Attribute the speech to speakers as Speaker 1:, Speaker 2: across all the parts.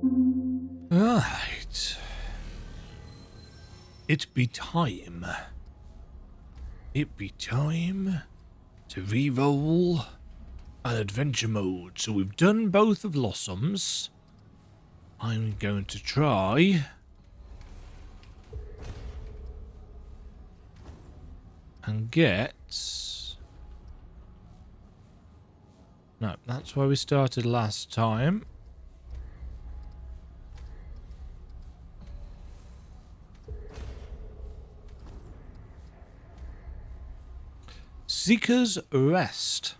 Speaker 1: Right. It be time. It be time to re-roll an adventure mode. So we've done both of Lossom's. I'm going to try and get... No, that's where we started last time. Seeker's Rest.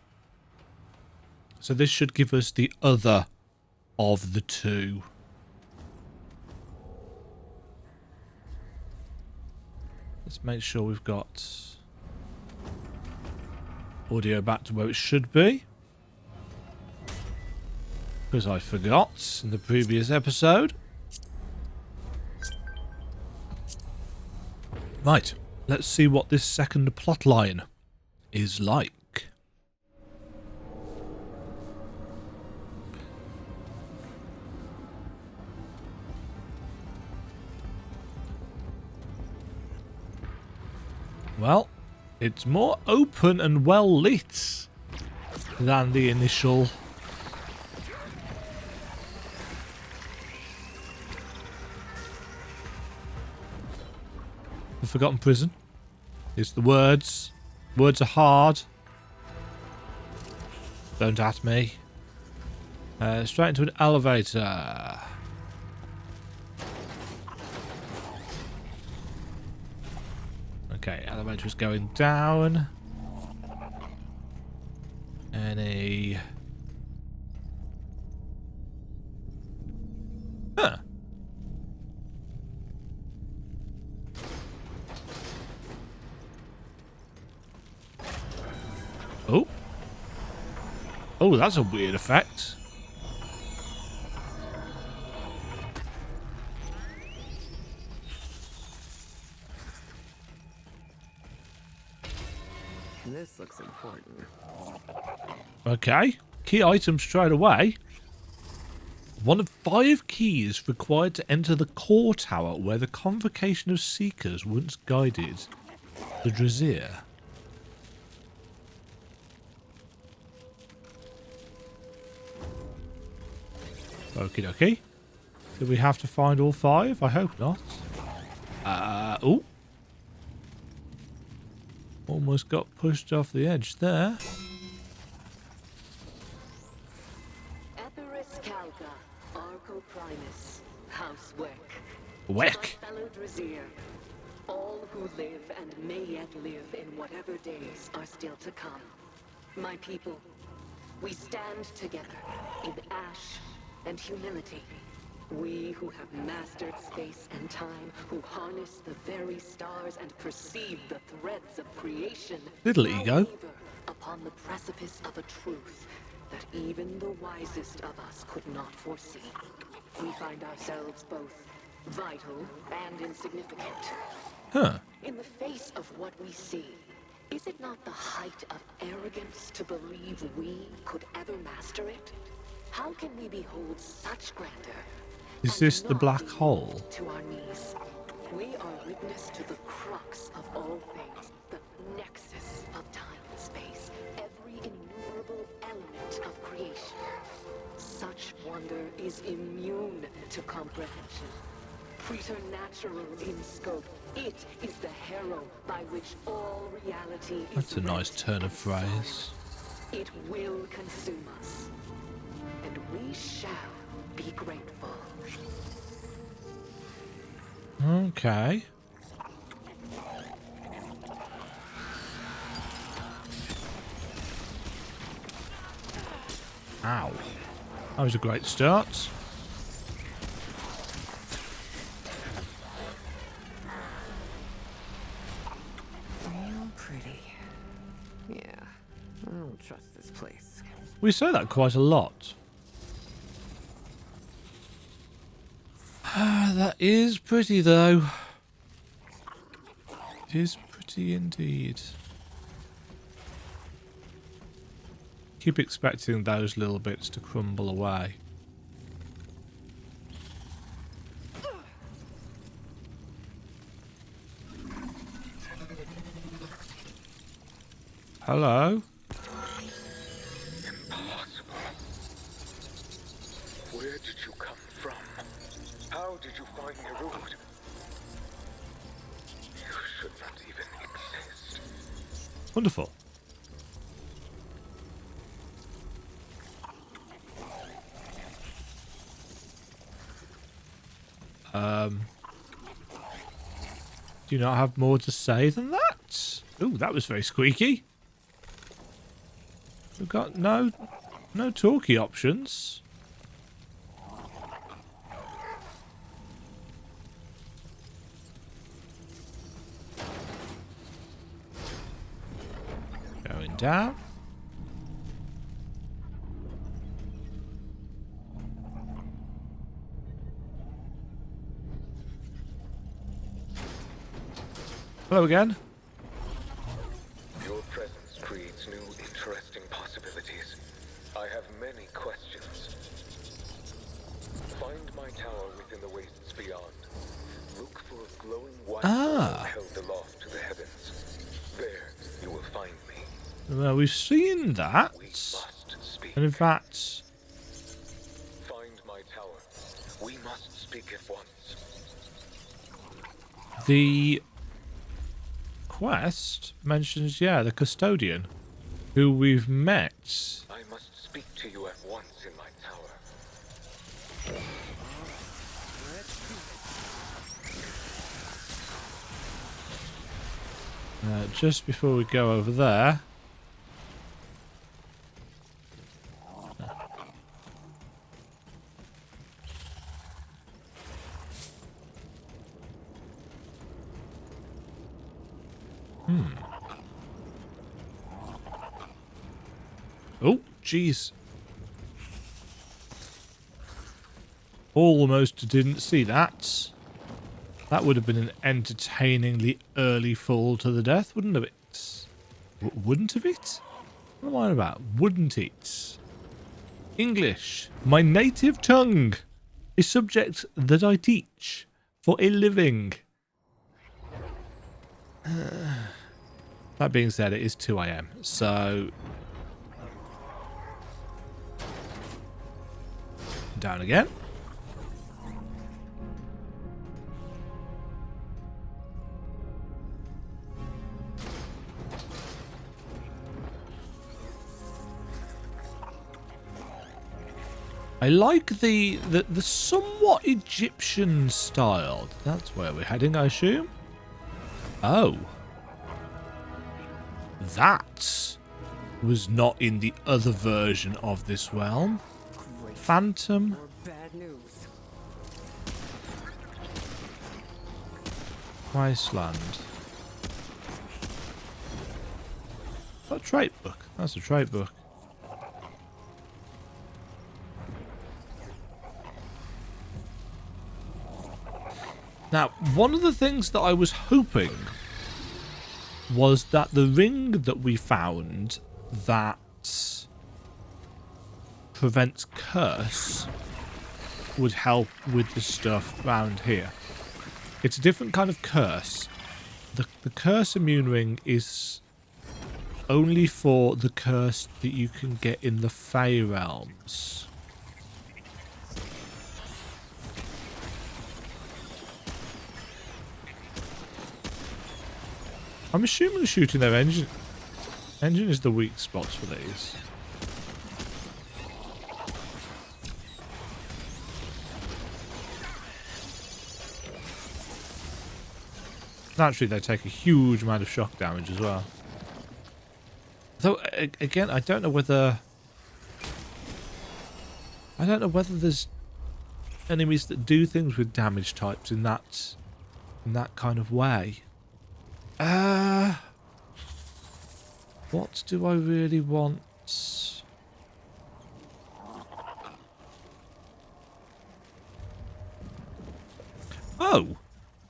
Speaker 1: So this should give us the other of the two. Let's make sure we've got audio back to where it should be. Because I forgot in the previous episode. Right, let's see what this second plotline is like. Well, it's more open and well lit than the initial. The Forgotten Prison. It's the words. Words are hard. Don't at me. Straight into an elevator. Okay, elevator is going down. Any... Huh. Oh. Oh, that's a weird effect.
Speaker 2: This looks important.
Speaker 1: Okay. Key item straight away. One of 5 keys required to enter the core tower where the convocation of seekers once guided the Drazir. Okie dokie. Do we have to find all 5? I hope not. Oh. Almost got pushed off the edge there. Weck.
Speaker 3: Fellow Drazir, all who live and may yet live in whatever days are still to come. My people, we stand together in ash and humility. We who have mastered space and time, who harness the very stars and perceive the threads of creation.
Speaker 1: Little ego.
Speaker 3: Upon the precipice of a truth that even the wisest of us could not foresee. We find ourselves both vital and insignificant.
Speaker 1: Huh.
Speaker 3: In the face of what we see, is it not the height of arrogance to believe we could ever master it? How can we behold such grandeur?
Speaker 1: Is this the black hole?
Speaker 3: To our knees. We are witness to the crux of all things, the nexus of time and space, every innumerable element of creation. Such wonder is immune to comprehension. Preternatural in scope, it is the harrow by which all reality is.
Speaker 1: That's a nice turn of phrase.
Speaker 3: It will consume us, and we shall be grateful.
Speaker 1: Okay. Ow. That was a great start.
Speaker 2: Real pretty. Yeah, I don't trust this place.
Speaker 1: We say that quite a lot. That is pretty, though. It is pretty indeed. Keep expecting those little bits to crumble away. Hello?
Speaker 4: Impossible. Where did you come from? How did you find the route? You should not even exist.
Speaker 1: Wonderful. Do you not have more to say than that? Ooh, that was very squeaky. We've got no talkie options. Going down. Hello again.
Speaker 4: Your presence creates new, interesting possibilities. I have many questions. Find my tower within the wastes beyond. Look for a glowing white orb held aloft to the heavens. There, you will find me.
Speaker 1: Well, we've seen that.
Speaker 4: We must speak.
Speaker 1: And in fact...
Speaker 4: Find my tower. We must speak at once.
Speaker 1: The quest mentions, yeah, the Custodian, who we've met.
Speaker 4: I must speak to you at once in my tower.
Speaker 1: Just before we go over there... Oh, jeez. Almost didn't see that. That would have been an entertainingly early fall to the death, wouldn't it? Wouldn't have it? What am I on about? Wouldn't it? English, my native tongue, a subject that I teach for a living. That being said, it is 2 AM, so... Down again. I like the somewhat Egyptian style. That's where we're heading, I assume. Oh. That was not in the other version of this realm. Phantom.
Speaker 2: Or bad news.
Speaker 1: Wasteland. A trait book. That's a trait book. Now, one of the things that I was hoping was that the ring that we found that prevents curse would help with the stuff around here. It's a different kind of curse. The curse immune ring is only for the curse that you can get in the Fey realms. I'm assuming shooting their engine is the weak spots for these. Naturally, they take a huge amount of shock damage as well. Though, again, I don't know whether there's enemies that do things with damage types in that kind of way. What do I really want? Oh,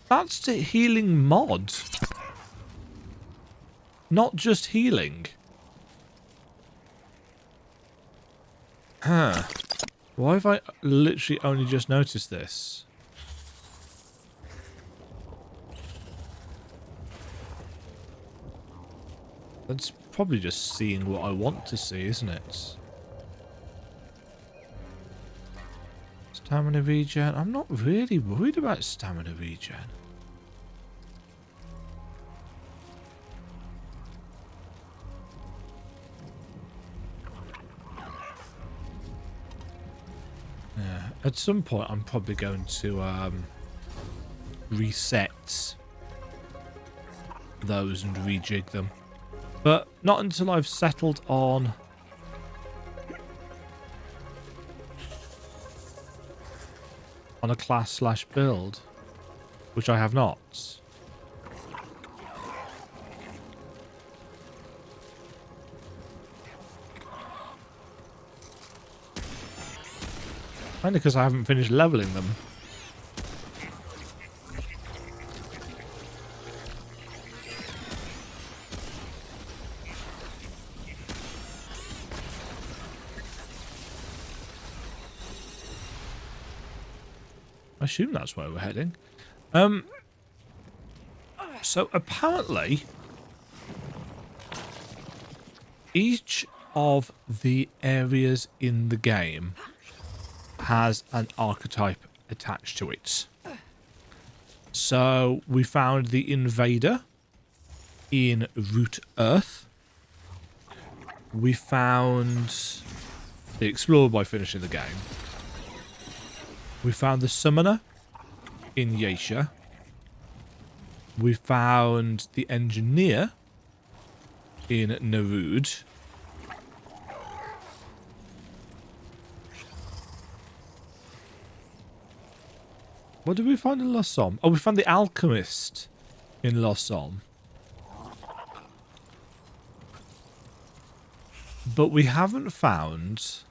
Speaker 1: that's the healing mod. Not just healing. Huh. Why have I literally only just noticed this? probably just seeing what I want to see, isn't it? Stamina regen. I'm not really worried about stamina regen. Yeah, at some point I'm probably going to reset those and rejig them. But not until I've settled on a class / build, which I have not. Mainly because I haven't finished leveling them. I assume that's where we're heading. So apparently, each of the areas in the game has an archetype attached to it. So we found the Invader in Root Earth. We found the Explorer by finishing the game. We found the Summoner in Yasha. We found the Engineer in Narud. What did we find in Lossom? Oh, we found the Alchemist in Lossom. But we haven't found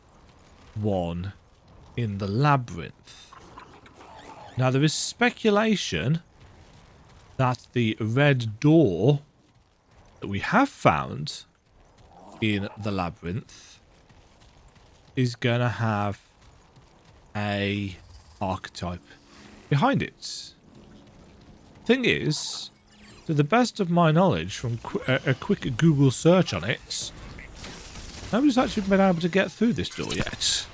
Speaker 1: one in the Labyrinth. Now, there is speculation that the red door that we have found in the Labyrinth is going to have a archetype behind it. Thing is, to the best of my knowledge, from a quick Google search on it, nobody's actually been able to get through this door yet.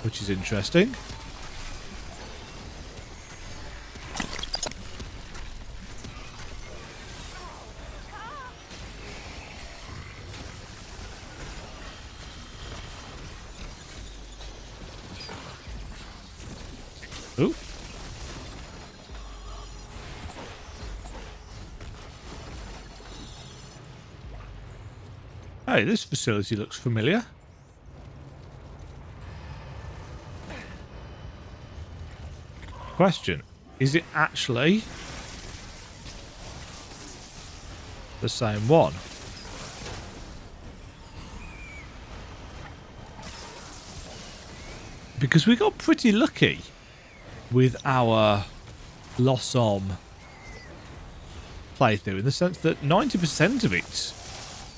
Speaker 1: Which is interesting. Ooh. Hey, this facility looks familiar. Question. Is it actually the same one? Because we got pretty lucky with our Lossom playthrough, in the sense that 90% of it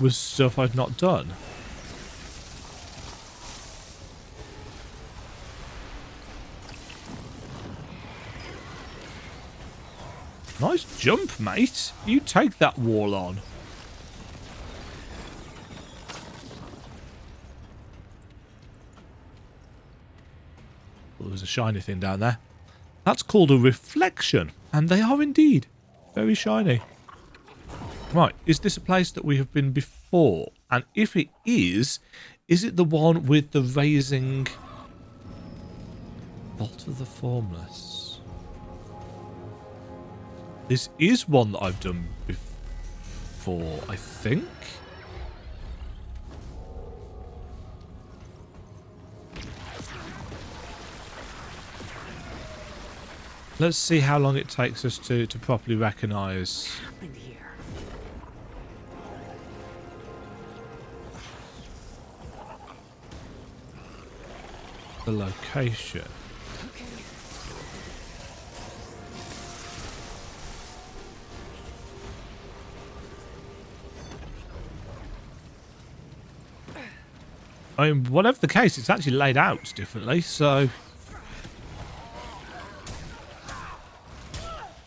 Speaker 1: was stuff I'd not done. Nice jump, mate. You take that wall on. Well, there's a shiny thing down there. That's called a reflection. And they are indeed very shiny. Right, is this a place that we have been before? And if it is it the one with the raising Vault of the Formless? This is one that I've done before, I think. Let's see how long it takes us to properly recognise the location. I mean, whatever the case, it's actually laid out differently, so...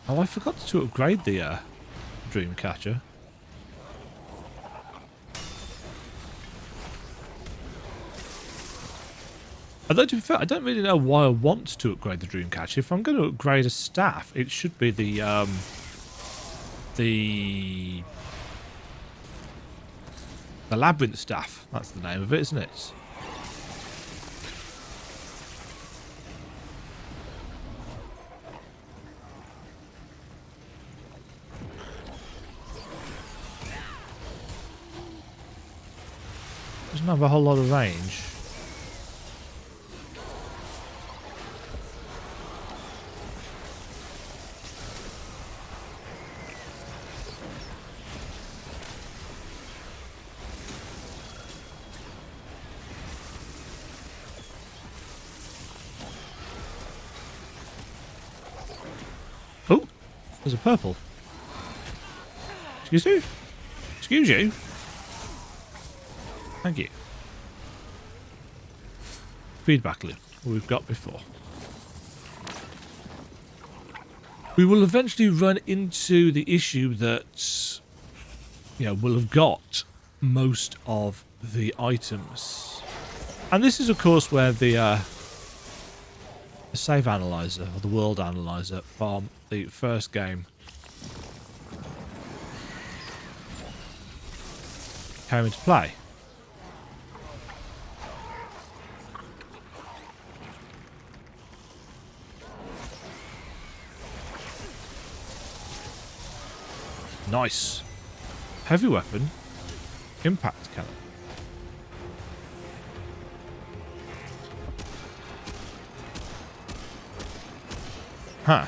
Speaker 1: Oh, I forgot to upgrade the Dreamcatcher. Although, to be fair, I don't really know why I want to upgrade the Dreamcatcher. If I'm going to upgrade a staff, it should be the Labyrinth staff. That's the name of it, isn't it? Doesn't have a whole lot of range. Oh, there's a purple. Excuse you? Excuse you? Thank you. Feedback loop we've got before. We will eventually run into the issue that, you know, we'll have got most of the items. And this is, of course, where the save analyzer, or the world analyzer from the first game came into play. Nice. Heavy weapon. Impact cannon. Huh.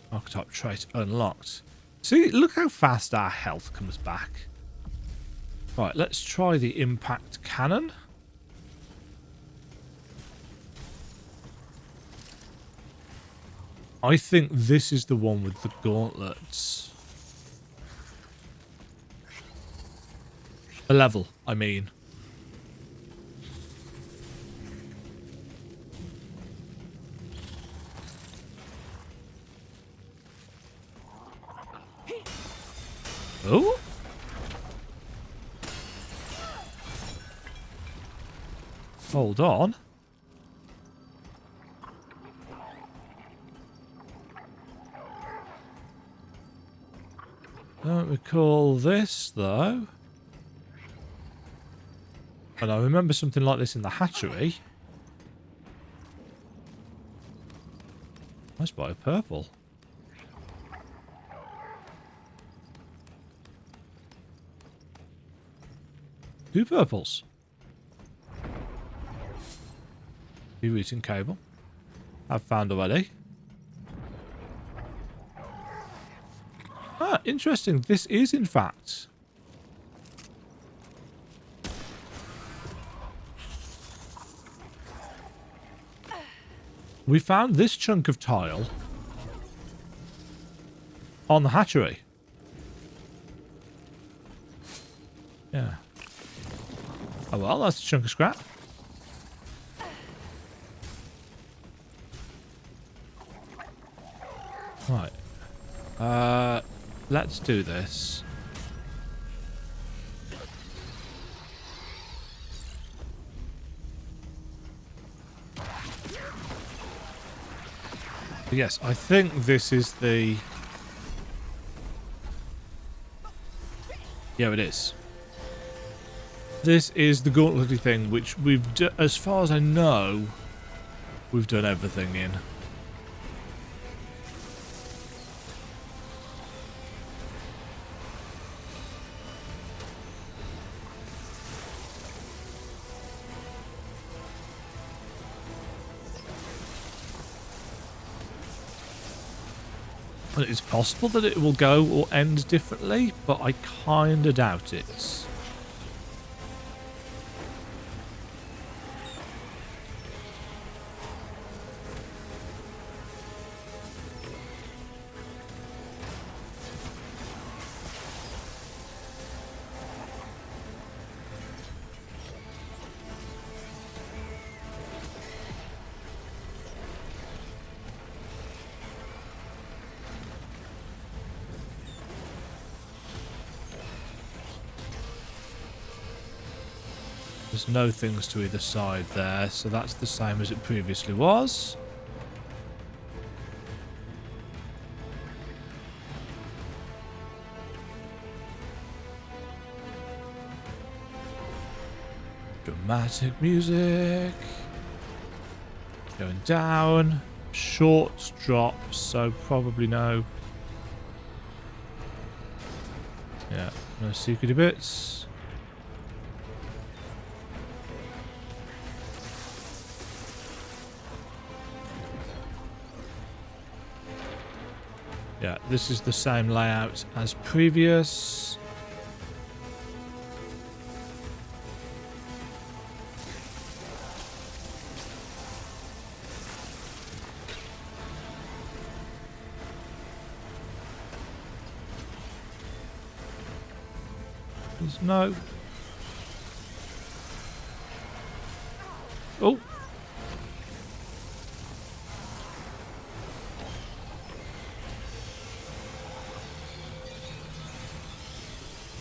Speaker 1: Archetype trait unlocked. See, look how fast our health comes back. Right, let's try the impact cannon. I think this is the one with the gauntlets. The level, I mean. Oh? Hold on. Don't recall this, though. And I remember something like this in the hatchery. I spy a purple. Two purples. Rerouting cable. I've found already. Ah, interesting. This is, in fact, we found this chunk of tile on the hatchery. Yeah. Oh well, that's a chunk of scrap. Right. Let's do this. Yes, I think this is the... Yeah, it is. This is the gauntletty thing, which we've, as far as I know, we've done everything in. It's possible that it will go or end differently, but I kinda doubt it. There's no things to either side there, so that's the same as it previously was. Dramatic music. Going down. Short drops, so probably no. Yeah, no secret bits. Yeah, this is the same layout as previous. There's no... Oh!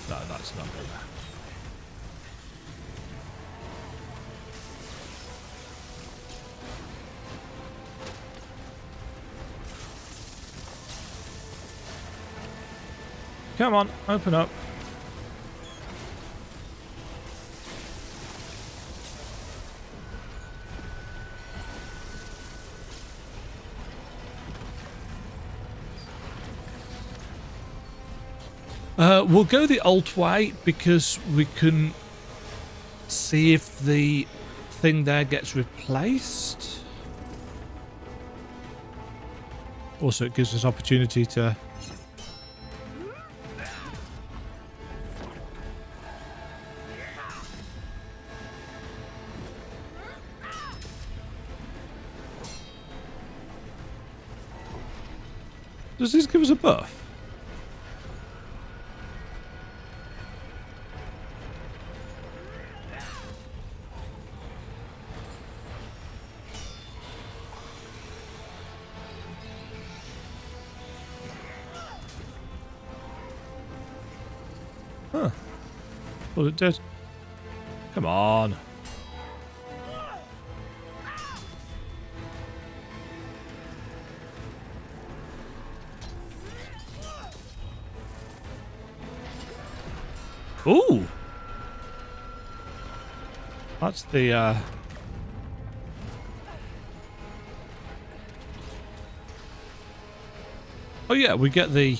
Speaker 1: No, that's not good. Come on, open up. We'll go the alt way because we can see if the thing there gets replaced. Also, it gives us opportunity to... Does this give us a buff? Huh. Well, it did. Come on. Ooh. That's the, Oh yeah, we get the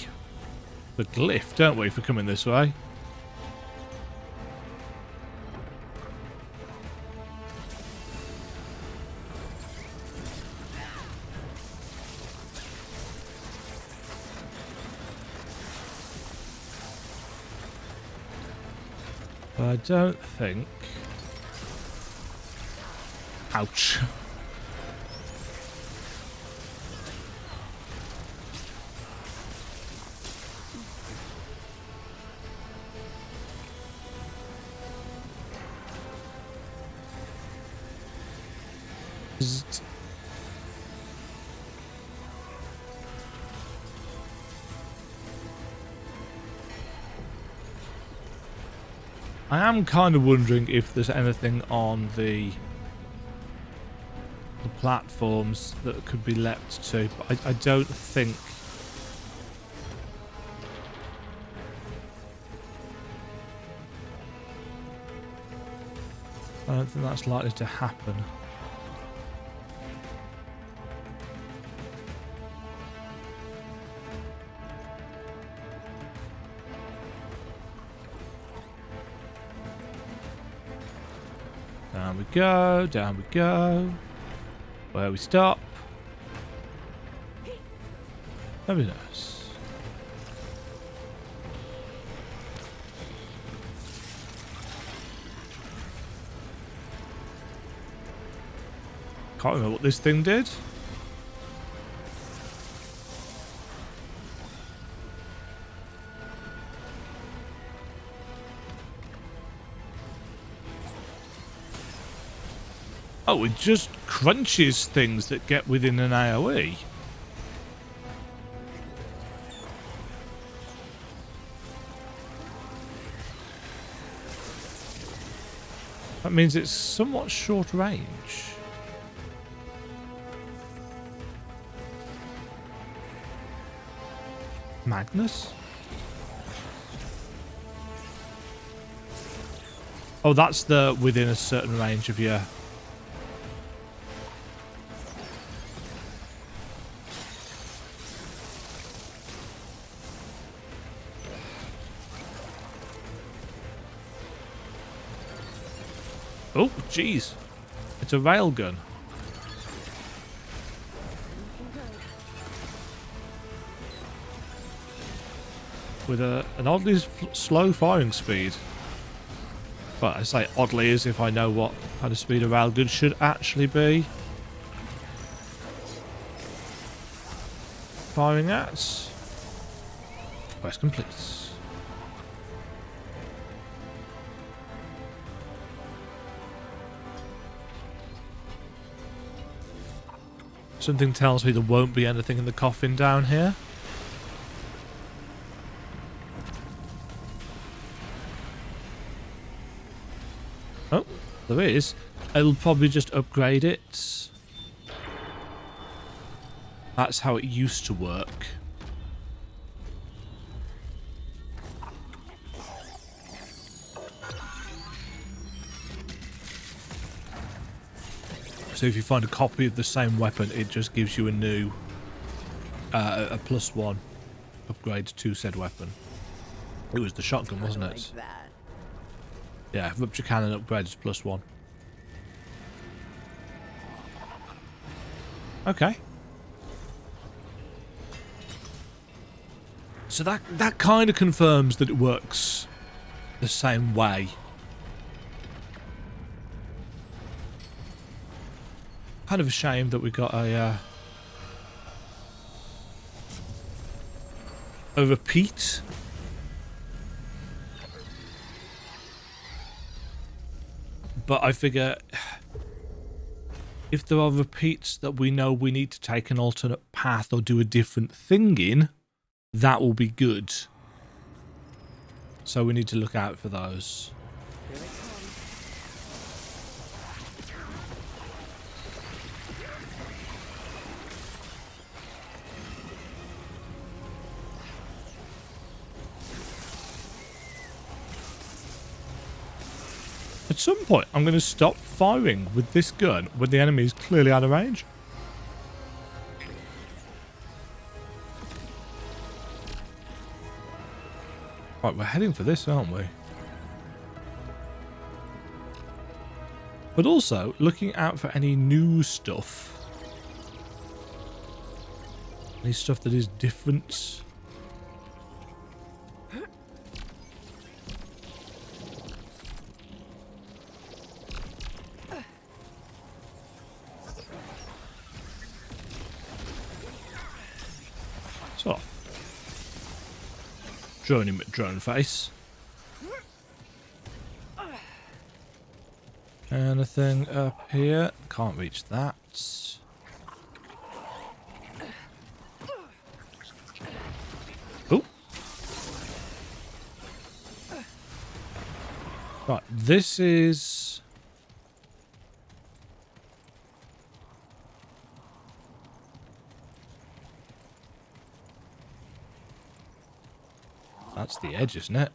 Speaker 1: glyph, don't we, for coming this way? I don't think... Ouch. Zzzt. I am kind of wondering if there's anything on the platforms that could be leapt to, but I don't think... I don't think that's likely to happen. Down we go, down we go. Where we stop. Very nice. Can't remember what this thing did. Oh, it just crunches things that get within an AoE. That means it's somewhat short range. Magnus? Oh, that's the within a certain range of your... Oh, jeez. It's a railgun. With an oddly slow firing speed. Well, I say oddly as if I know what kind of speed a railgun should actually be firing at. Quest complete. Something tells me there won't be anything in the coffin down here. Oh, there is. I'll probably just upgrade it. That's how it used to work. So if you find a copy of the same weapon, it just gives you a new, a +1 upgrade to said weapon. It was the shotgun, wasn't it?
Speaker 2: Like that.
Speaker 1: Yeah, rupture cannon upgrade is +1. Okay. So that kind of confirms that it works the same way. Kind of a shame that we got a repeat. But I figure if there are repeats that we know we need to take an alternate path or do a different thing in, that will be good. So we need to look out for those.
Speaker 2: Here they come.
Speaker 1: At some point, I'm going to stop firing with this gun when the enemy is clearly out of range. Right, we're heading for this, aren't we? But also, looking out for any new stuff. Any stuff that is different. So, drone him at drone face. Anything up here? Can't reach that. Oh. Right, this is... That's the edge, isn't it?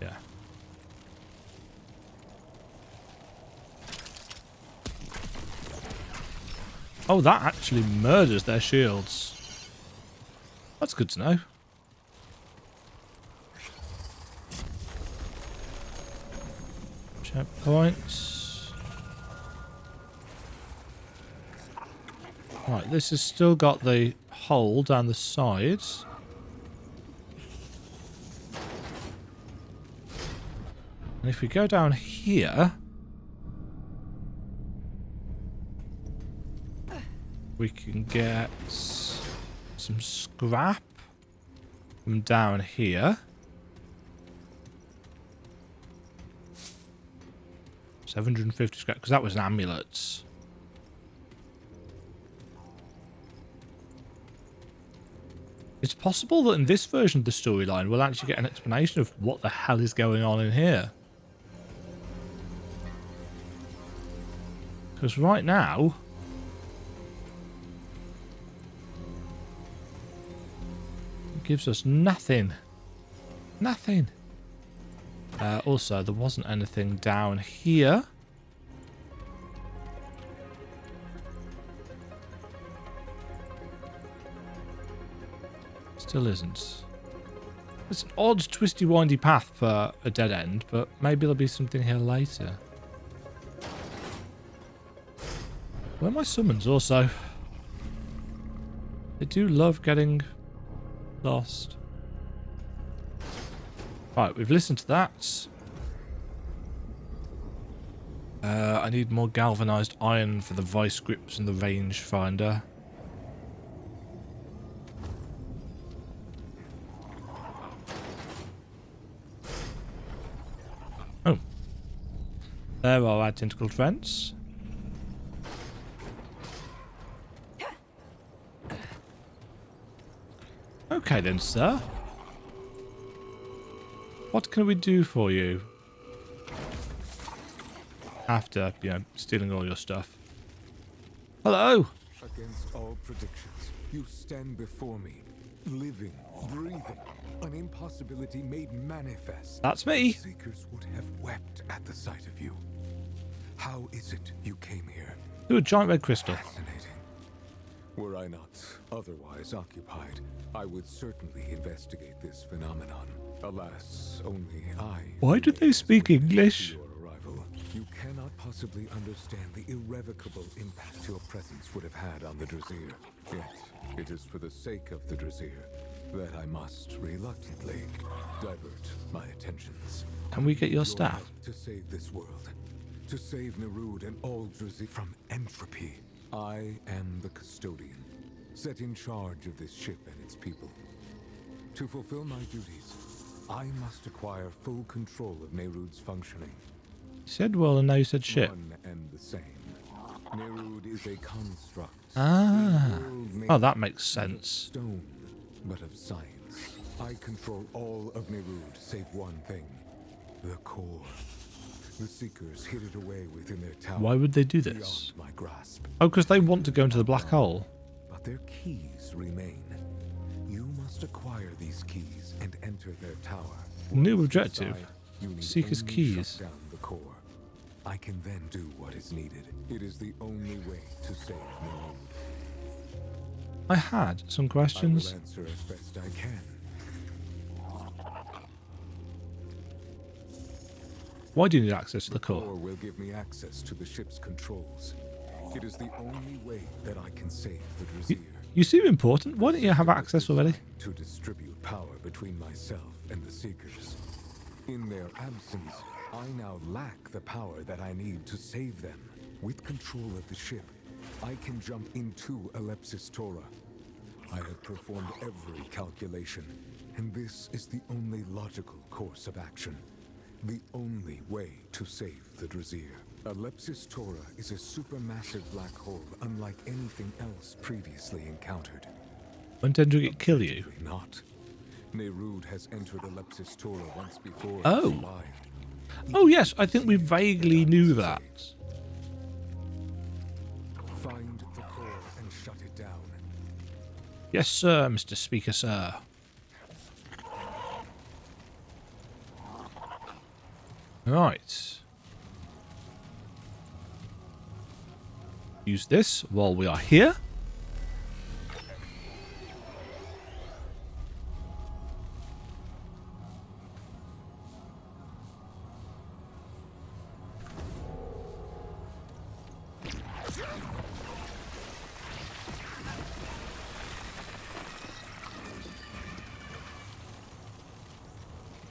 Speaker 1: Yeah. Oh, that actually murders their shields. That's good to know. Checkpoints. Right, this has still got the hole down the sides. And if we go down here, we can get some scrap from down here. 750 scrap, because that was an amulet. It's possible that in this version of the storyline, we'll actually get an explanation of what the hell is going on in here. Because right now, it gives us nothing. Nothing. Also, there wasn't anything down here. Still isn't. It's an odd, twisty, windy path for a dead end, but maybe there'll be something here later. Where are my summons also? They do love getting lost. Right, we've listened to that. I need more galvanized iron for the vice grips and the range finder. Oh. There are our tentacled friends. Okay then, sir. What can we do for you? After, you know, stealing all your stuff. Hello!
Speaker 5: Against all predictions, you stand before me, living, breathing, an impossibility made manifest.
Speaker 1: That's me.
Speaker 5: Seekers would have wept at the sight of you. How is it you came here?
Speaker 1: Do a giant red crystal.
Speaker 5: Fascinating. Were I not otherwise occupied, I would certainly investigate this phenomenon. Alas, only I...
Speaker 1: Why do they speak English?
Speaker 5: Your arrival. You cannot possibly understand the irrevocable impact your presence would have had on the Drazir. Yet, it is for the sake of the Drazir that I must reluctantly divert my attentions.
Speaker 1: Can we get your
Speaker 5: Your
Speaker 1: staff?
Speaker 5: help to save this world, to save Nerud and all Drazir from entropy. I am the Custodian, set in charge of this ship and its people. To fulfill my duties, I must acquire full control of Nerud's functioning.
Speaker 1: You said well and now you said shit.
Speaker 5: One and the same. Nerud is a construct.
Speaker 1: Ah.
Speaker 5: A world made
Speaker 1: Oh, that makes
Speaker 5: not of
Speaker 1: sense.
Speaker 5: stone, but of science. I control all of Nerud save one thing. The core. The Seekers hid it away within their tower.
Speaker 1: Why would they do this?
Speaker 5: Beyond my grasp.
Speaker 1: Oh, because they want to go into the black hole.
Speaker 5: But their keys remain. You must acquire these keys and enter their tower.
Speaker 1: New
Speaker 5: Once
Speaker 1: objective.
Speaker 5: inside, you need
Speaker 1: Seeker's
Speaker 5: only
Speaker 1: keys.
Speaker 5: shut down the core. I can then do what is needed. It is the only way to save Nerud.
Speaker 1: I had some
Speaker 5: I will
Speaker 1: questions.
Speaker 5: answer as best I can.
Speaker 1: Why do you need access to the
Speaker 5: Core
Speaker 1: core?
Speaker 5: will give me access to the ship's controls. It is the only way that I can save the Drazir.
Speaker 1: You seem important. Why don't you have access already?
Speaker 5: To distribute power between myself and the Seekers. In their absence, I now lack the power that I need to save them. With control of the ship, I can jump into Alepsis-Taura. I have performed every calculation, and this is the only logical course of action. The only way to save the Drazir. Alepsis-Taura is a supermassive black hole unlike anything else previously encountered.
Speaker 1: When did it kill you?
Speaker 5: Actually not. Nerud has entered Alepsis-Taura once before.
Speaker 1: Oh.
Speaker 5: And survived.
Speaker 1: Oh yes, I think we vaguely knew that.
Speaker 5: Find the core and shut it down.
Speaker 1: Yes, sir, Mr. Speaker, sir. Right. Use this while we are here.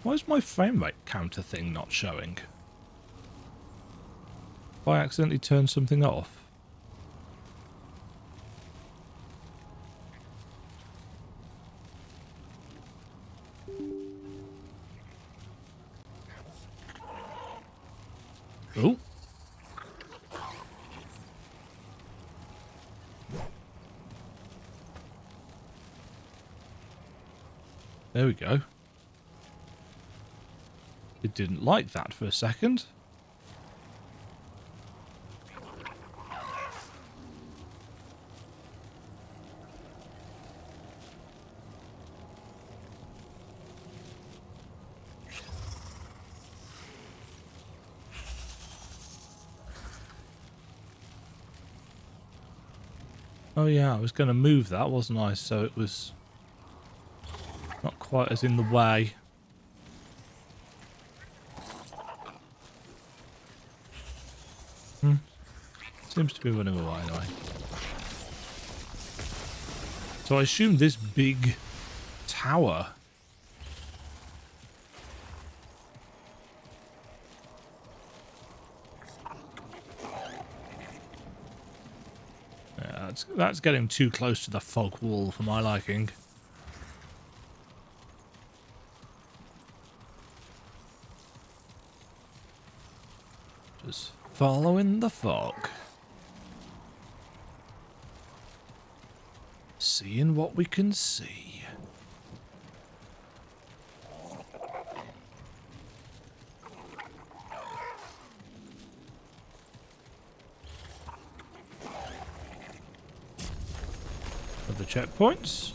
Speaker 1: Why is my frame rate counter thing not showing? If I accidentally turn something off. Oh. There we go. It didn't like that for a second. Oh yeah, I was going to move that, wasn't I? So it was not quite as in the way. Seems to be running away anyway. So I assume this big tower... Yeah, that's getting too close to the fog wall for my liking. Just following the fog. Seeing what we can see. Other checkpoints.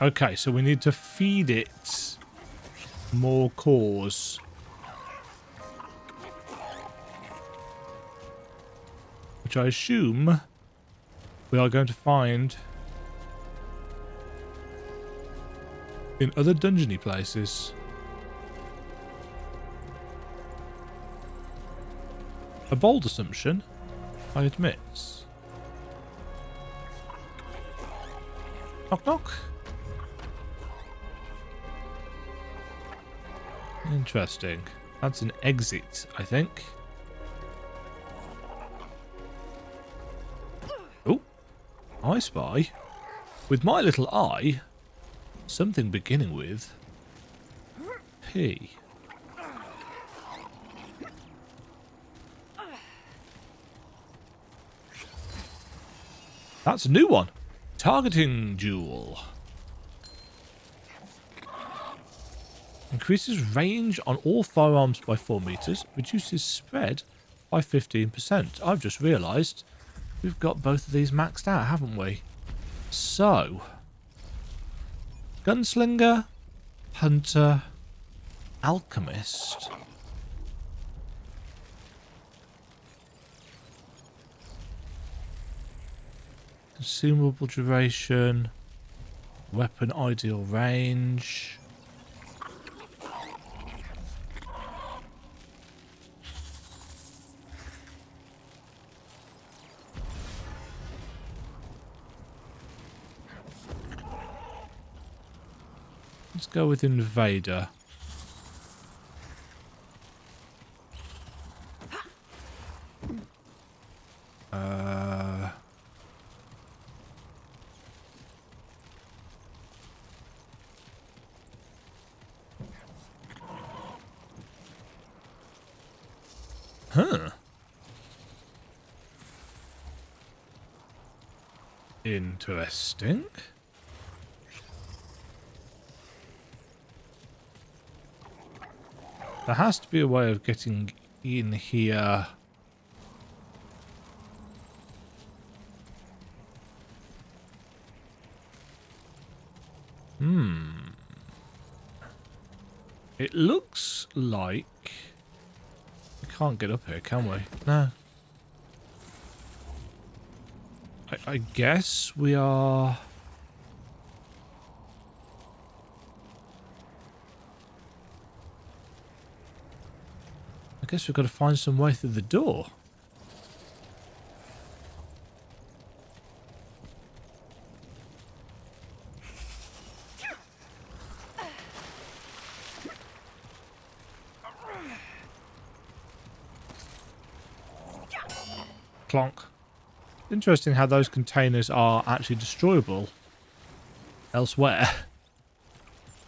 Speaker 1: Okay, so we need to feed it more cores. Which I assume we are going to find in other dungeony places. A bold assumption, I admit. Knock knock. Interesting. That's an exit, I think. Oh, I spy, with my little eye, something beginning with P. That's a new one. Targeting jewel. Increases range on all firearms by 4 meters. Reduces spread by 15%. I've just realised we've got both of these maxed out, haven't we? So, gunslinger, hunter, alchemist. Consumable duration. Weapon ideal range. Let's go with Invader. Huh. Interesting. There has to be a way of getting in here. It looks like we can't get up here, can we? No. I guess we are... I guess we've got to find some way through the door. Clonk. interesting how those containers are actually destroyable elsewhere,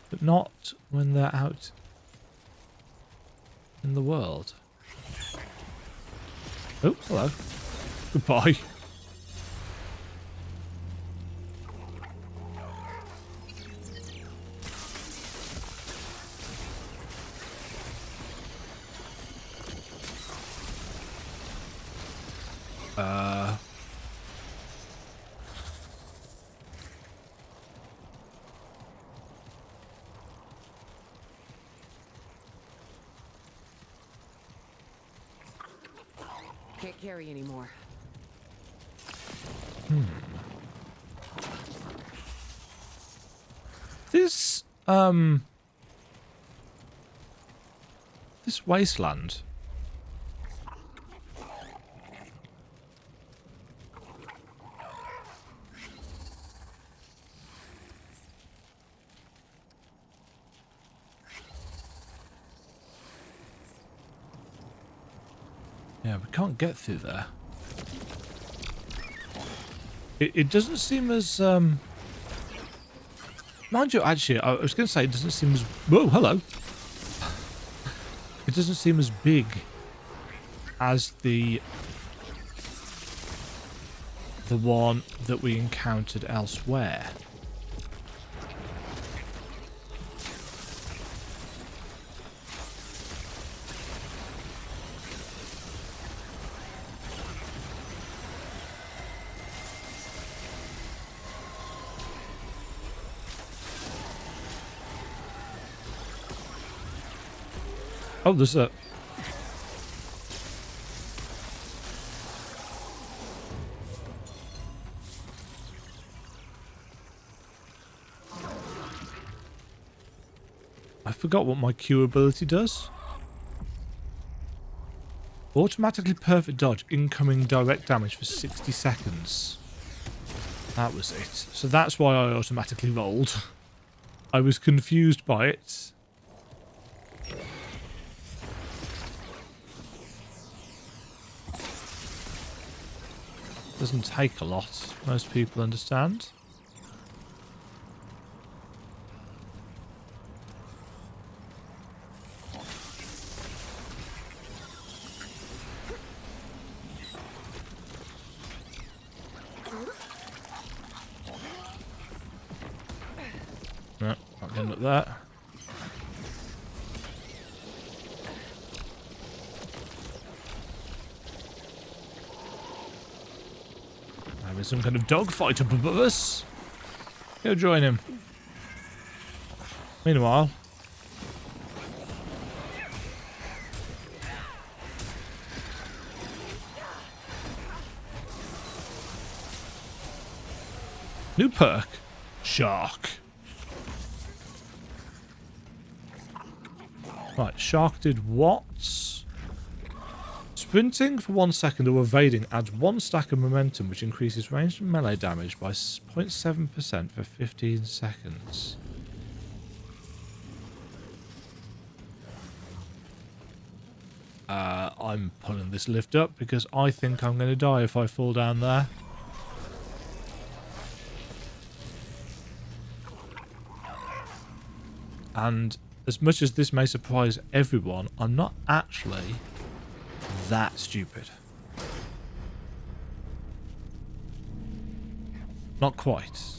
Speaker 1: but not when they're out in the world. Oh, hello. Goodbye.
Speaker 2: Can't carry anymore.
Speaker 1: This, this Wasteland. Yeah, we can't get through there. It doesn't seem as, mind you, actually, I was going to say it doesn't seem as... Whoa, hello. It doesn't seem as big as the one that we encountered elsewhere. Oh, there's a... I forgot what my Q ability does. Automatically perfect dodge, incoming direct damage for 60 seconds. That was it. So that's why I automatically rolled. I was confused by it. Doesn't take a lot, most people understand. No, can't end up there. Having some kind of dogfight up above us. Go join him. Meanwhile, new perk, Shark. Right, Shark did what? Sprinting for 1 second or evading adds 1 stack of momentum, which increases ranged and melee damage by 0.7% for 15 seconds. I'm pulling this lift up because I think I'm going to die if I fall down there. And as much as this may surprise everyone, I'm not actually that stupid. Not quite.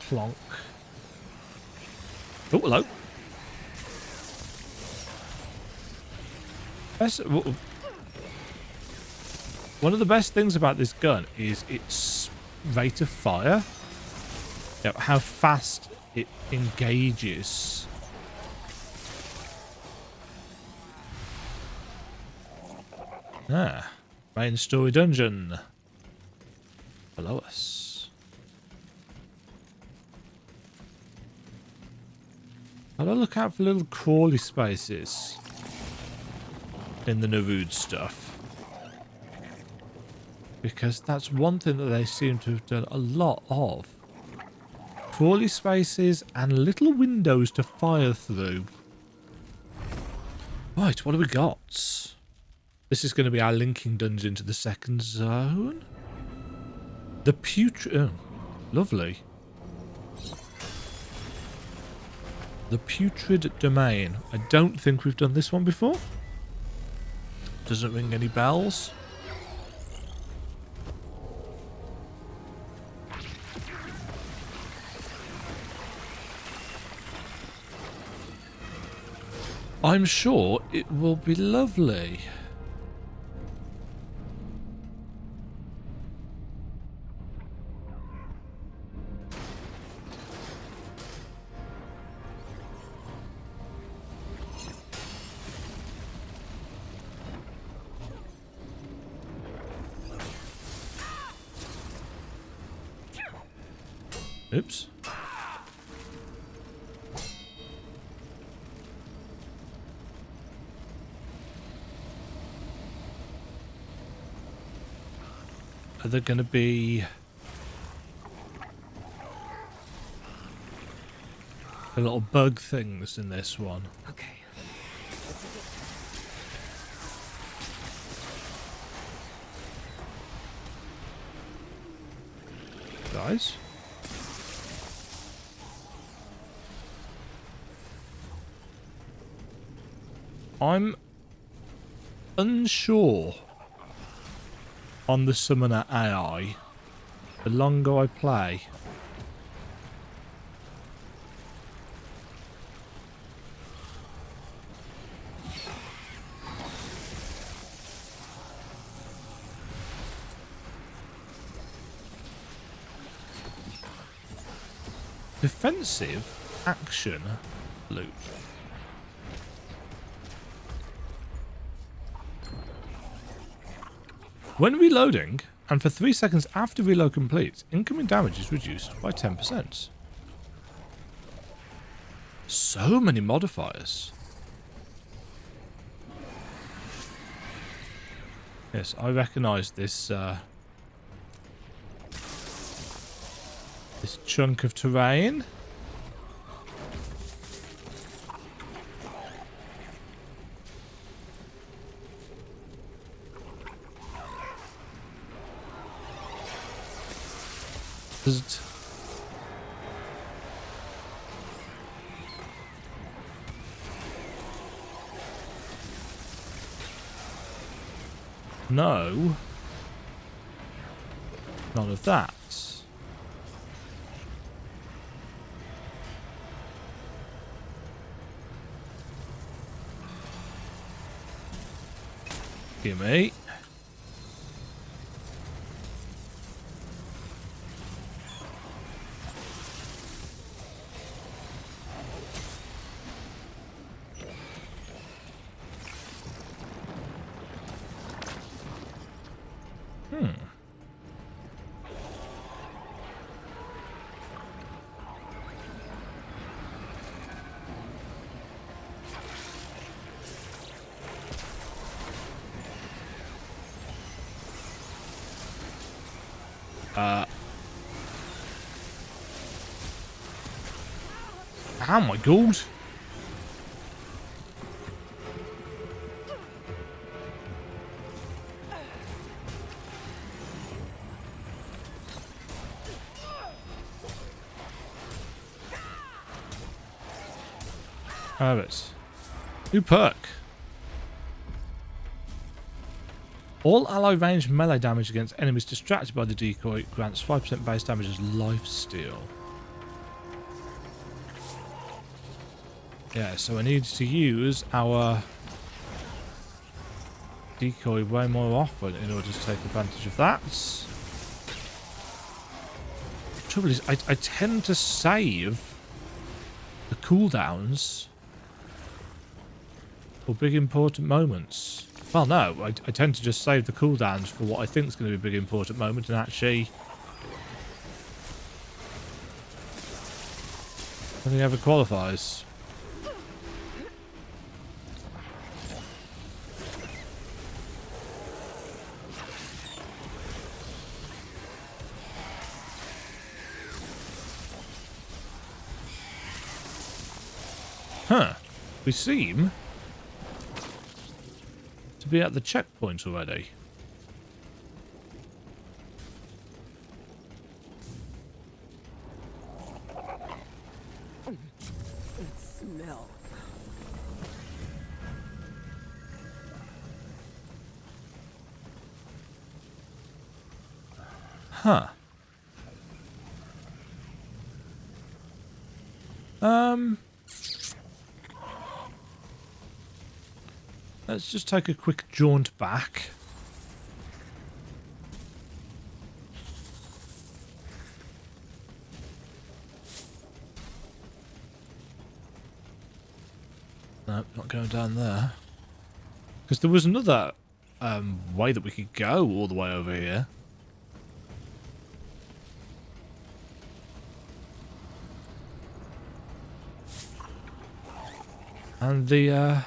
Speaker 1: Plonk. Oh, hello. One of the best things about this gun is its rate of fire. You know, how fast it engages. Ah, main story dungeon. Below us. Gotta look out for little crawly spaces. in the Nerude stuff. Because that's one thing that they seem to have done a lot of. Crawly spaces and little windows to fire through. Right, what do we got? This is going to be our linking dungeon to the second zone. The Putrid... Oh, lovely. The Putrid Domain. I don't think we've done this one before. Doesn't ring any bells. I'm sure it will be lovely. Oops. Are there going to be the little bug things in this one?
Speaker 2: Okay.
Speaker 1: Guys? I'm unsure on the summoner AI the longer I play. Defensive action loop. When reloading, and for 3 seconds after reload completes, incoming damage is reduced by 10%. So many modifiers. Yes, I recognise this this chunk of terrain. No. None of that. Gimme. Oh my god. Habits. New perk. All ally ranged melee damage against enemies distracted by the decoy grants 5% base damage as lifesteal. Yeah, so I need to use our decoy way more often in order to take advantage of that. The trouble is, I tend to save the cooldowns for big important moments. Well, no, I tend to just save the cooldowns for what I think is going to be a big important moment, and actually nothing ever qualifies. Huh. We seem to be at the checkpoint already.
Speaker 2: Smell.
Speaker 1: Huh. Let's just take a quick jaunt back. No, not going down there. Because there was another way that we could go all the way over here. And the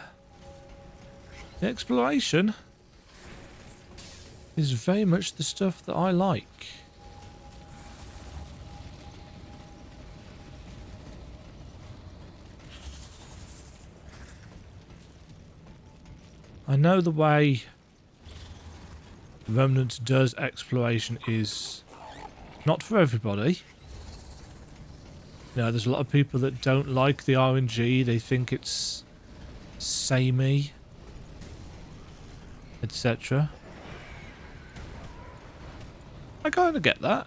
Speaker 1: exploration is very much the stuff that I like. I know the way Remnant does exploration is not for everybody. You know, there's a lot of people that don't like the RNG. They think it's samey, etc. I kind of get that.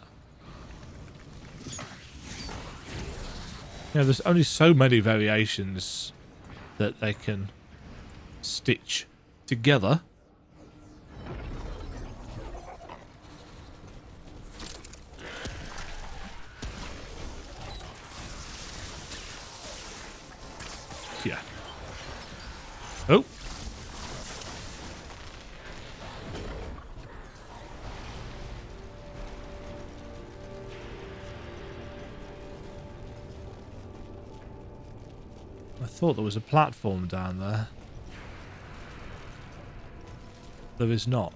Speaker 1: You know, there's only so many variations that they can stitch together. Yeah. Oh. I thought there was a platform down there. There is not.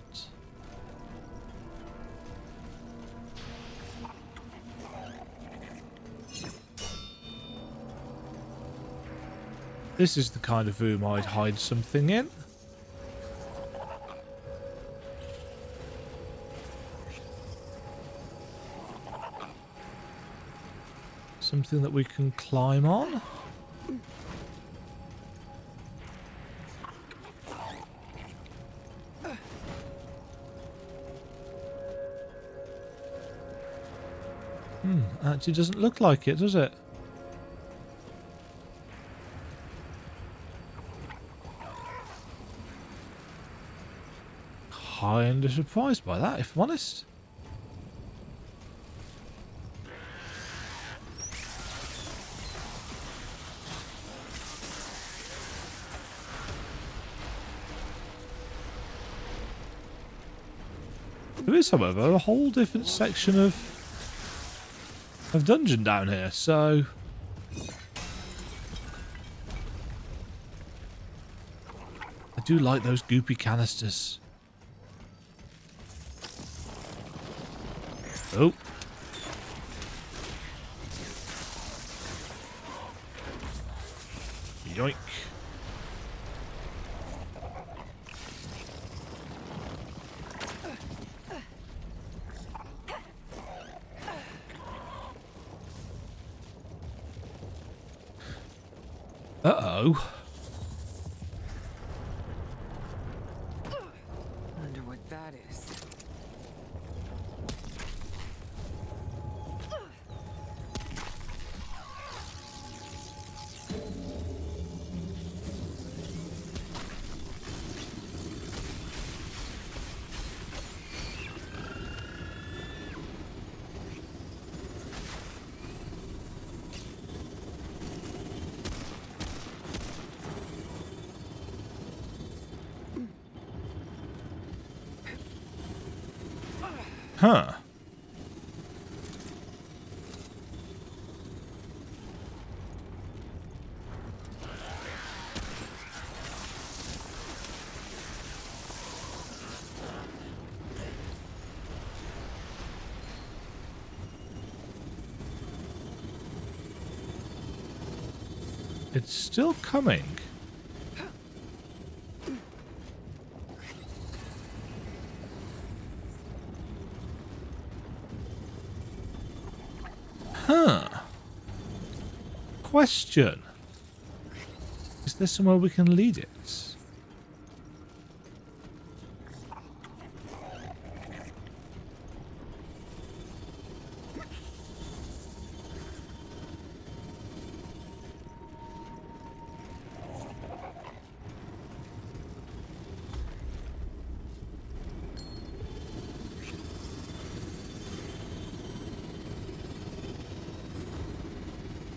Speaker 1: This is the kind of room I'd hide something in. Something that we can climb on. Actually doesn't look like it, does it? Kinda surprised by that, if I'm honest. There is, however, a whole different section of dungeon down here, so I do like those goopy canisters. Oh. Yoink. Uh-oh.
Speaker 2: Wonder what that is.
Speaker 1: Huh. It's still coming. Huh. Question. Is there somewhere we can lead it?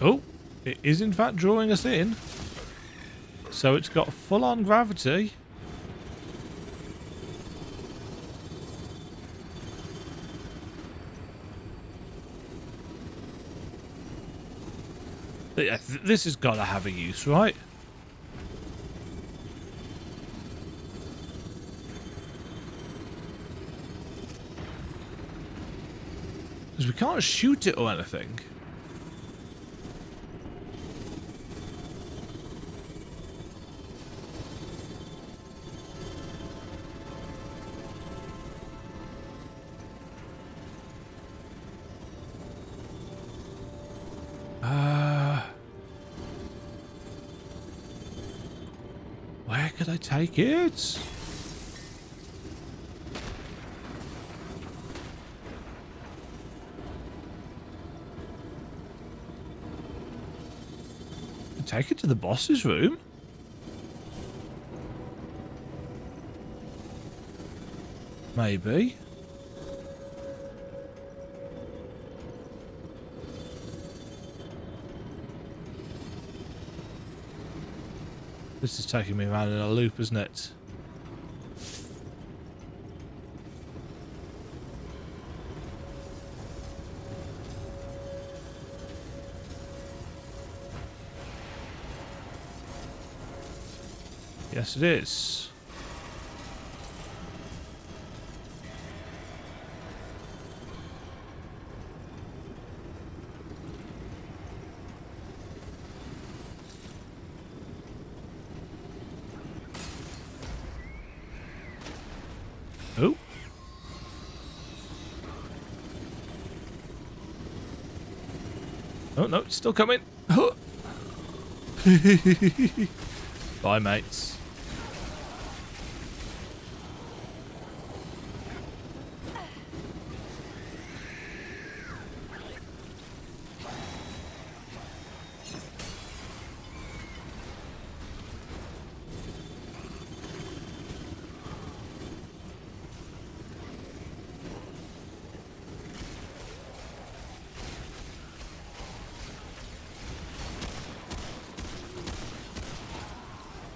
Speaker 1: Oh, it is in fact drawing us in. So it's got full-on gravity. This has got to have a use, right? Because we can't shoot it or anything. Where could I take it? Take it to the boss's room? Maybe. This is taking me around in a loop, isn't it? Yes, it is. Oh. Oh, no, it's still coming. Oh. Bye, mates.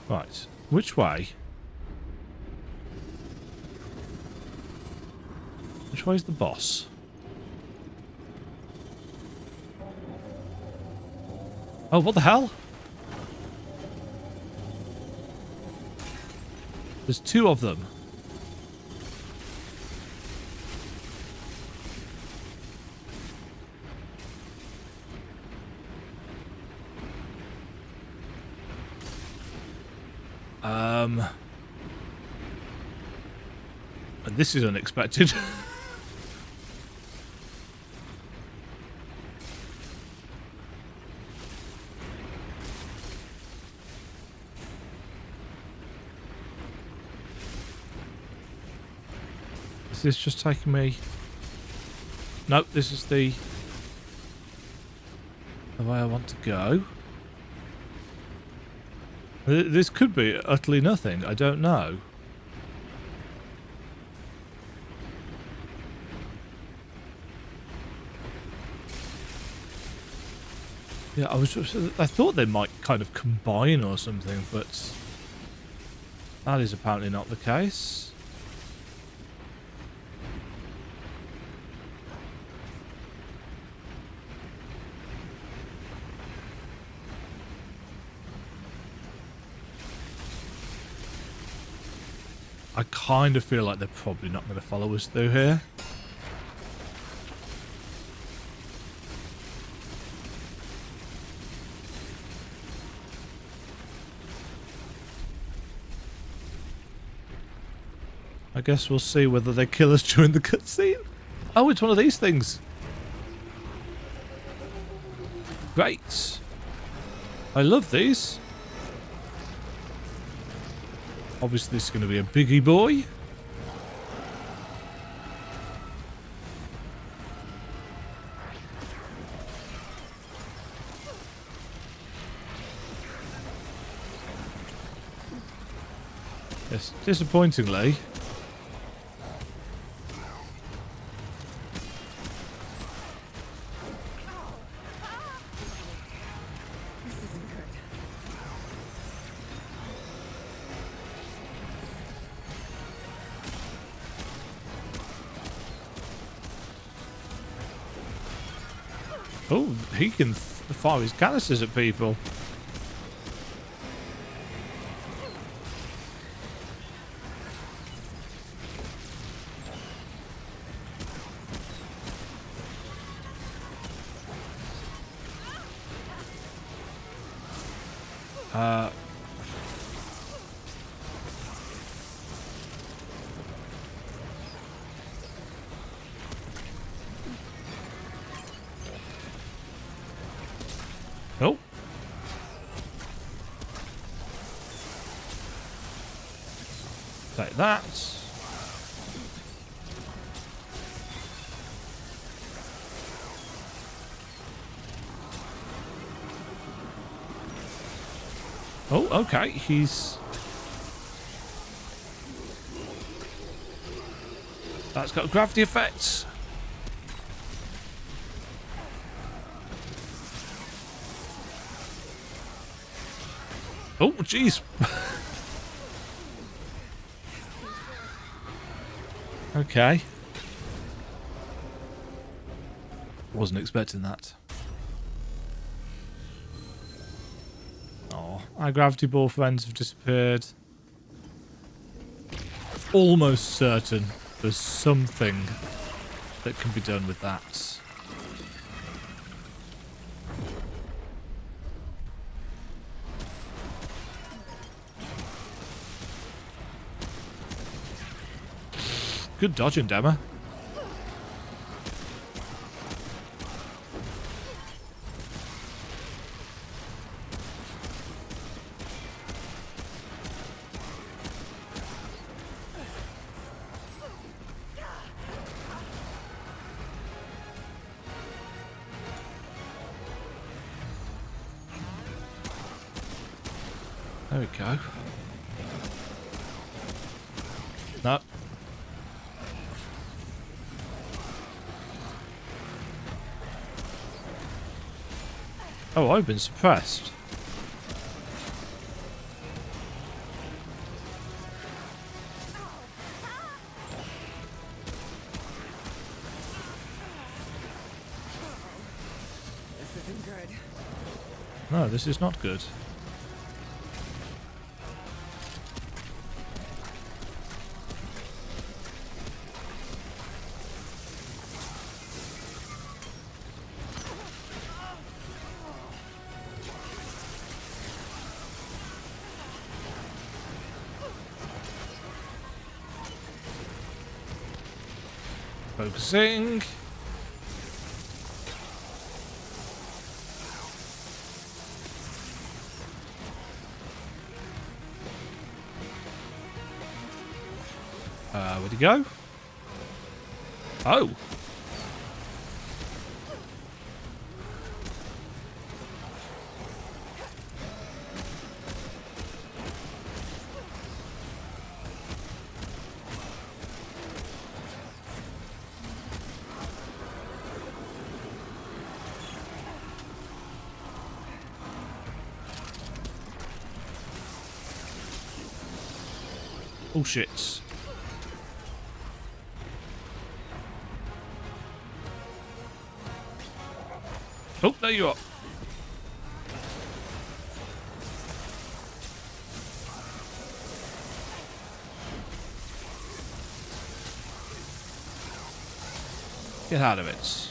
Speaker 1: Right, which way? Which way is the boss? Oh, what the hell? There's two of them. This is unexpected. Is this just taking me? Nope, this is the way I want to go. This could be utterly nothing. I don't know. Yeah, I thought they might kind of combine or something, but that is apparently not the case. I kind of feel like they're probably not going to follow us through here. I guess we'll see whether they kill us during the cutscene. Oh, it's one of these things. Great. I love these. Obviously, this is going to be a biggie boy. Yes, disappointingly. Oh, he can fire his canisters at people. Oh. Take that. Oh, okay, he's... That's got gravity effects. Oh, jeez. Okay. Wasn't expecting that. Oh, our gravity ball friends have disappeared. Almost certain there's something that can be done with that. Good dodging, Dema. There we go. No. Oh, I've been suppressed.
Speaker 2: This isn't good.
Speaker 1: No, this is not good. Focusing. Where'd he go? Oh. Oh shit. Oh, there you are. Get out of it.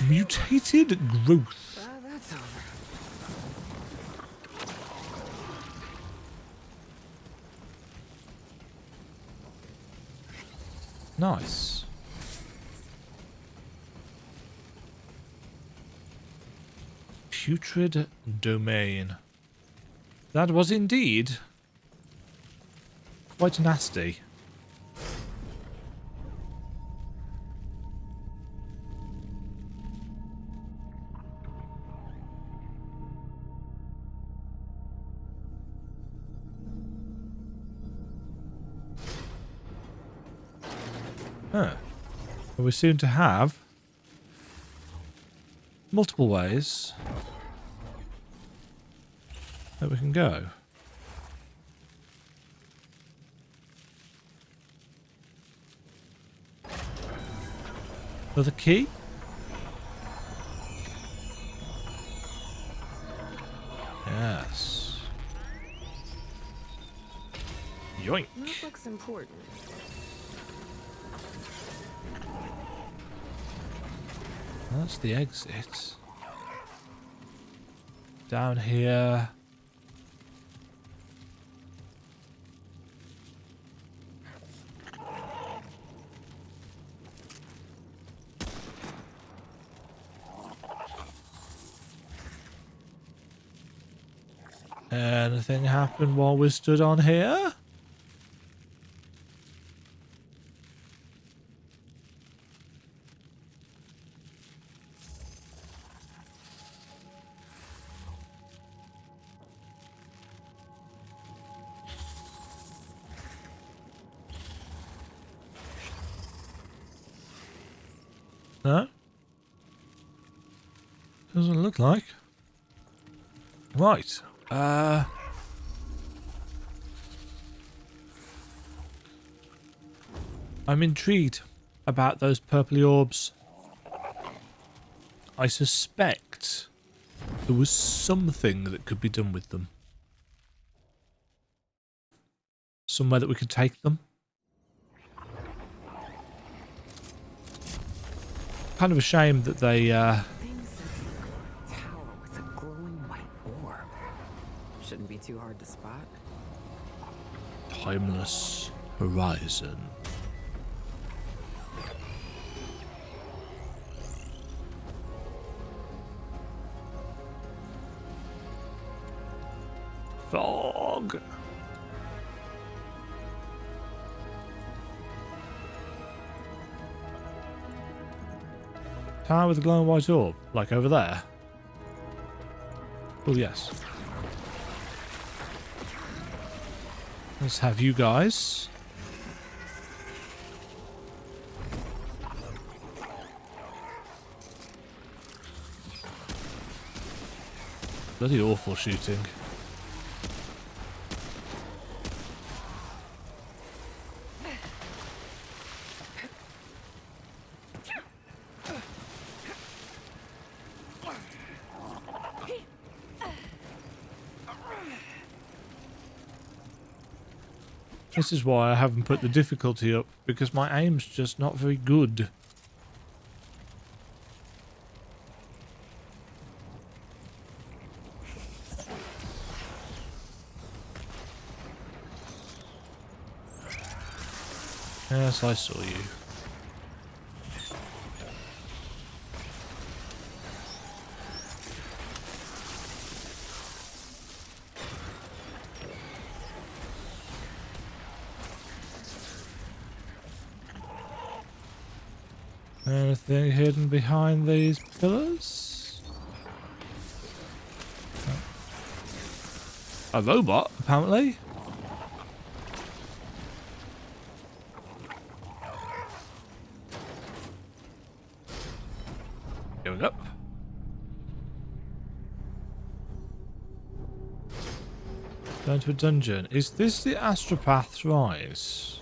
Speaker 1: Mutated growth.
Speaker 2: That's over.
Speaker 1: Nice. Putrid Domain. That was indeed quite nasty. Huh. Well, we seem to have multiple ways that we can go. Another key? Yes. Yoink.
Speaker 2: That looks important.
Speaker 1: That's the exit. Down here. Anything happen while we stood on here? No? Doesn't look like. Right. I'm intrigued about those purpley orbs. I suspect there was something that could be done with them. Somewhere that we could take them. Kind of a shame that they
Speaker 2: Things like a tower with a glowing white orb. Shouldn't be too hard to spot.
Speaker 1: Timeless horizon. Fog. Tower with a glowing white orb, like over there. Oh yes. Let's have you guys. Bloody awful shooting. This is why I haven't put the difficulty up, because my aim's just not very good. Yes, I saw you. Anything hidden behind these pillars? A robot, apparently. Going up. Going to a dungeon. Is this the Astropath's Rise?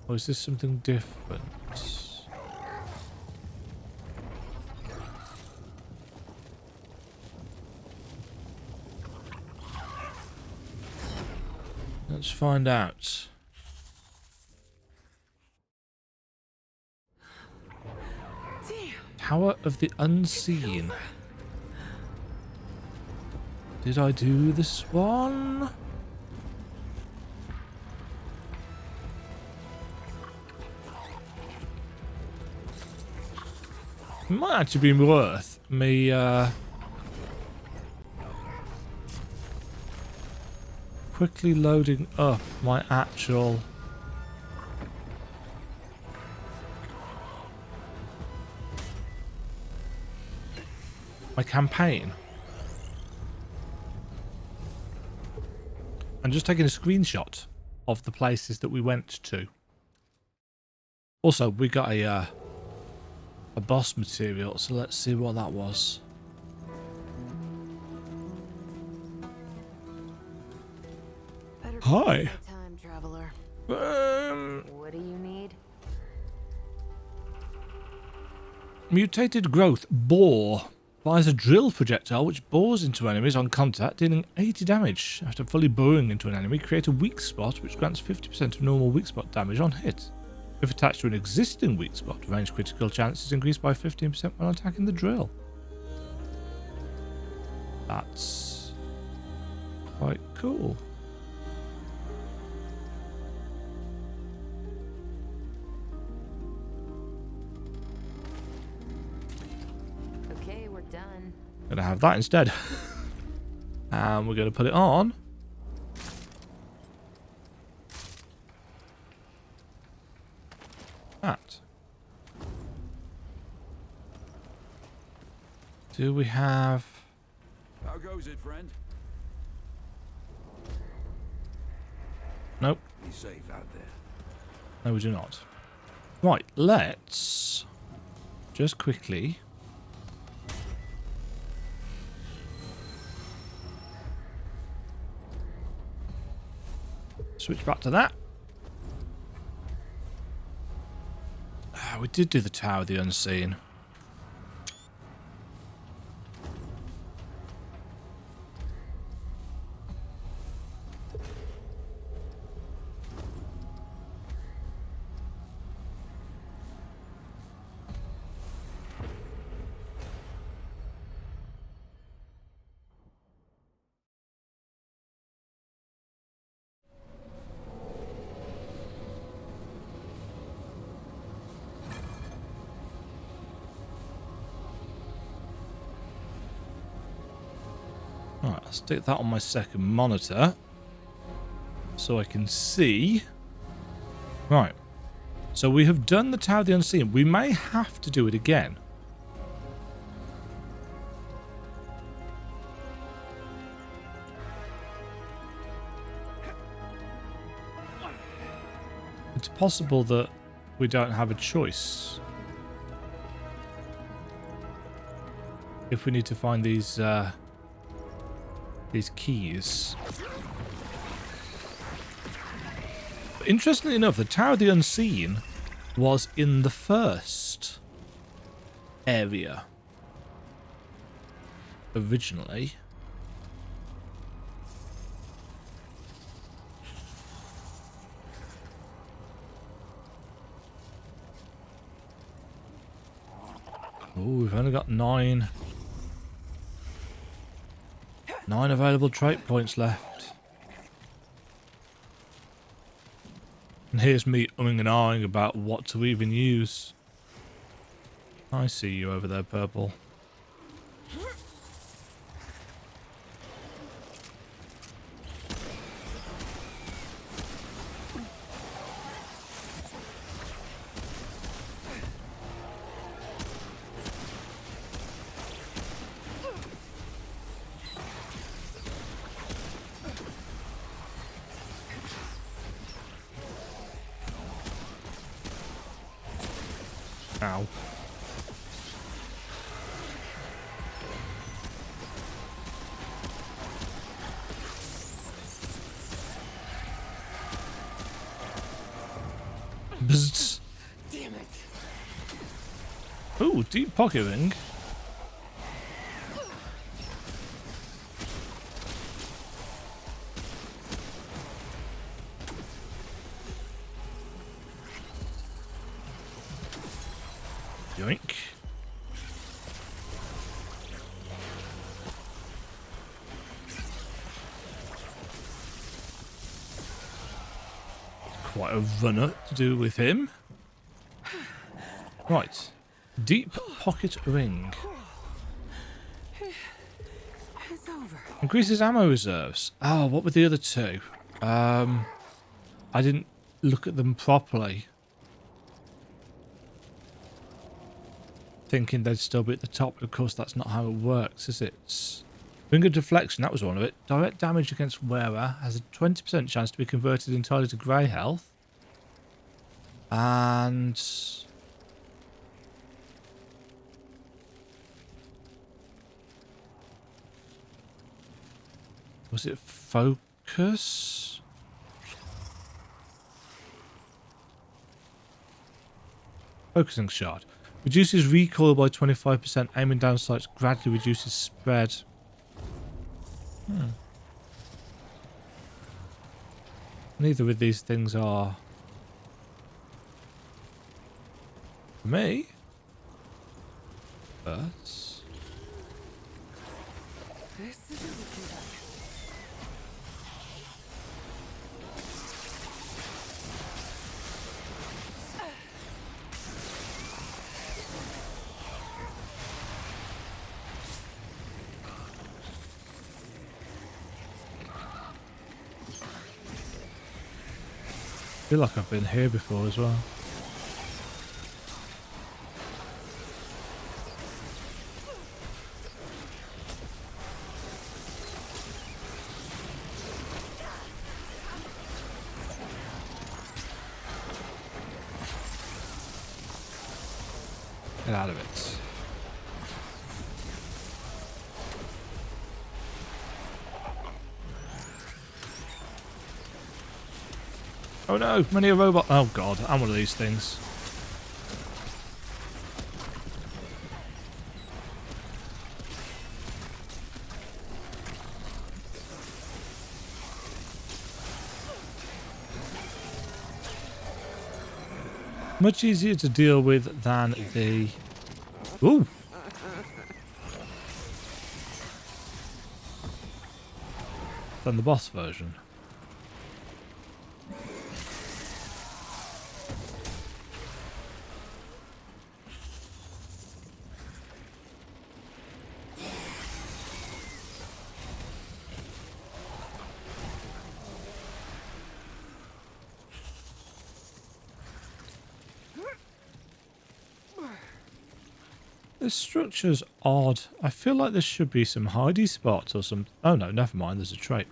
Speaker 1: Or is this something different? Let's find out.
Speaker 2: Damn.
Speaker 1: Tower of the Unseen. Did I do this one? It might actually be worth me quickly loading up my actual campaign. And just taking a screenshot of the places that we went to. Also, we got a boss material, so let's see what that was.
Speaker 2: Better
Speaker 1: Hi.
Speaker 2: take my time, traveler. What do you need?
Speaker 1: Mutated growth boar fires a drill projectile which bores into enemies on contact, dealing 80 damage. After fully boring into an enemy, create a weak spot which grants 50% of normal weak spot damage on hit. If attached to an existing weak spot, range critical chance is increased by 15% when attacking the drill. That's quite cool.
Speaker 2: Okay, we're done.
Speaker 1: Gonna have that instead. And we're gonna put it on. That. Do we have...
Speaker 6: How goes it, friend?
Speaker 1: Nope.
Speaker 6: Be safe out there.
Speaker 1: No, we do not. Right, let's just quickly switch back to that. We did do the Tower of the Unseen. Alright, I'll stick that on my second monitor so I can see. Right, so we have done the Tower of the Unseen. We may have to do it again. It's possible that we don't have a choice. If we need to find these keys. But interestingly enough, the Tower of the Unseen was in the first area originally. Oh, we've only got 9 available trait points left. And here's me umming and ahhing about what to even use. I see you over there, Purple. Ow. Bzzz.
Speaker 2: Damn it.
Speaker 1: Ooh, deep pocket ring. Yoink. Quite a runner to do with him. Right. Deep pocket ring.
Speaker 2: It's over.
Speaker 1: Increases ammo reserves. Oh, what were the other two? I didn't look at them properly. Thinking they'd still be at the top, but of course that's not how it works, is it? Ring of deflection, that was one of it. Direct damage against wearer has a 20% chance to be converted entirely to grey health. And was it focus? Focusing shard. Reduces recoil by 25%. Aiming down sights gradually reduces spread. Neither of these things are for me. But
Speaker 2: This isn't looking good.
Speaker 1: I feel like I've been here before as well. Get out of it. Oh no, many a robot. Oh god, I'm one of these things. Much easier to deal with than the... Ooh! Than the boss version. This structure's odd. I feel like there should be some hidey spots or some... Oh no, never mind, there's a trait.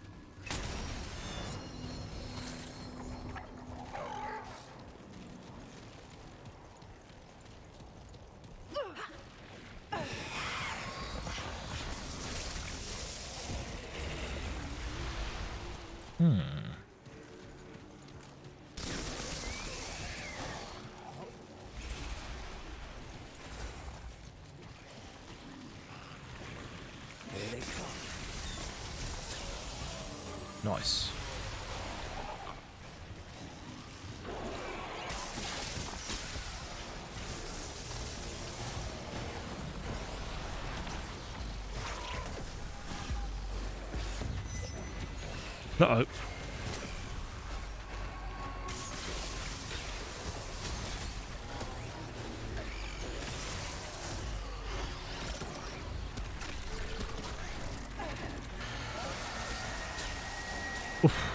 Speaker 1: Nice. Uh-oh. Oof.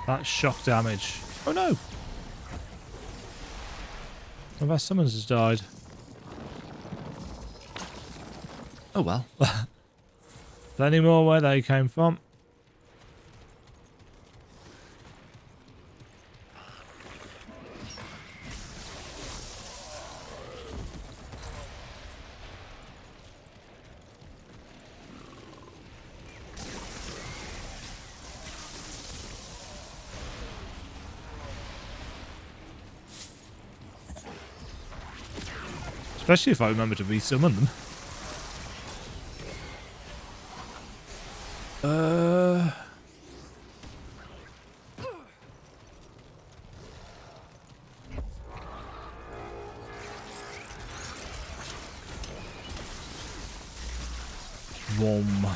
Speaker 1: That's shock damage. Oh no! One of our summons has died. Oh well. Plenty more where they came from. Especially if I remember to resummon them. Wom.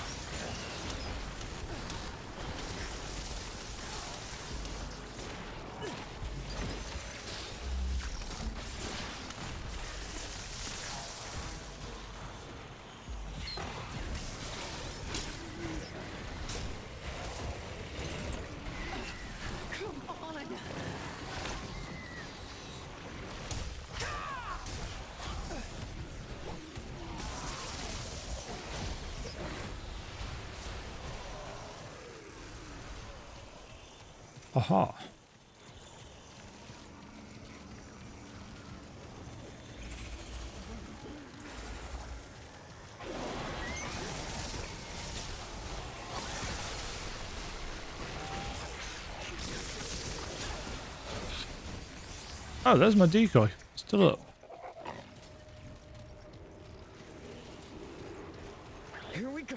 Speaker 1: Aha. Oh, there's my decoy. Still up.
Speaker 2: Here we go.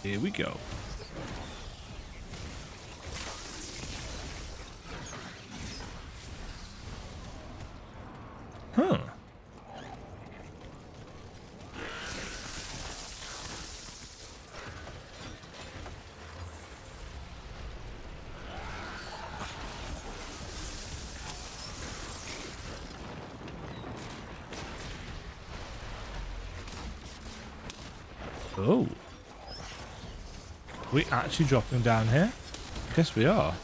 Speaker 1: Here we go. Huh. Oh. We actually dropping down here? Guess we are.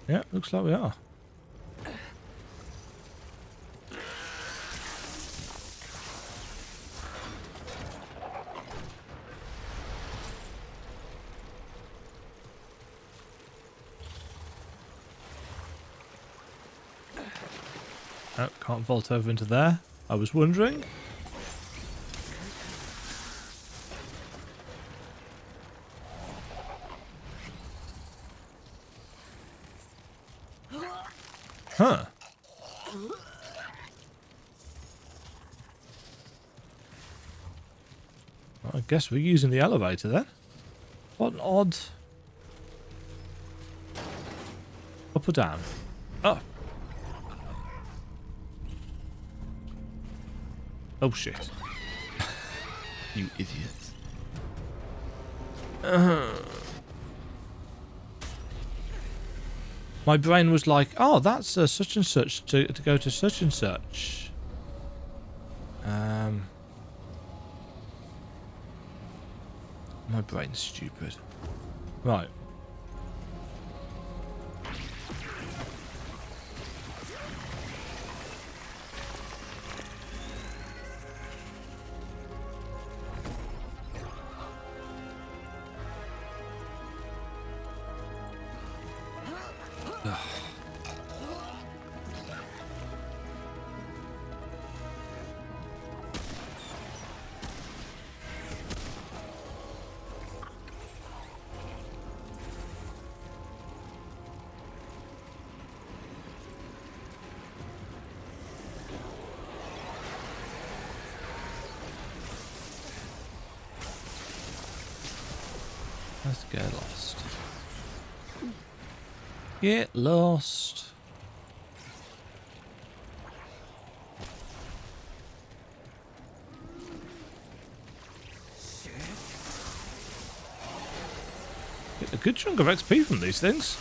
Speaker 1: Yeah, looks like we are. Oh, can't vault over into there. I was wondering. Huh. Well, I guess we're using the elevator then. What an odd... Up or down? Up. Oh shit. You idiot. My brain was like, oh, that's such and such to go to such and such. My brain's stupid. Right. Let's get lost. Get lost. Get a good chunk of XP from these things.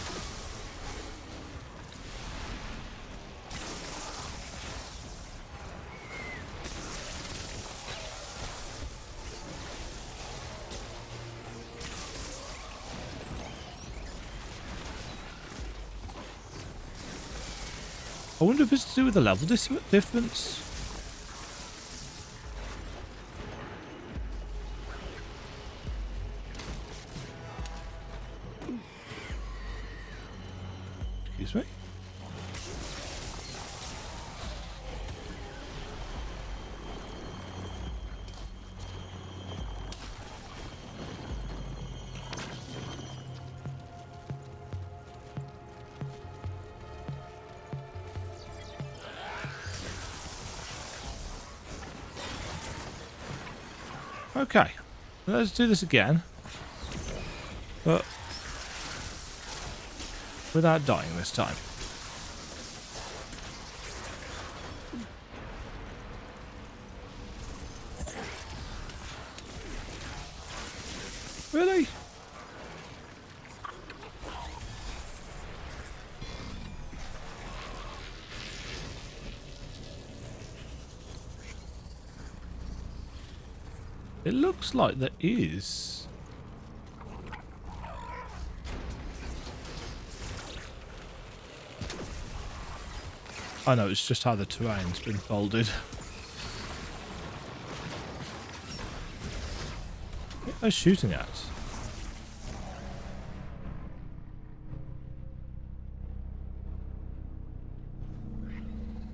Speaker 1: I wonder if it's to do with the level difference. Excuse me. Okay, let's do this again, but without dying this time. Really? It looks like there is I know, it's just how the terrain's been folded. What are they shooting at?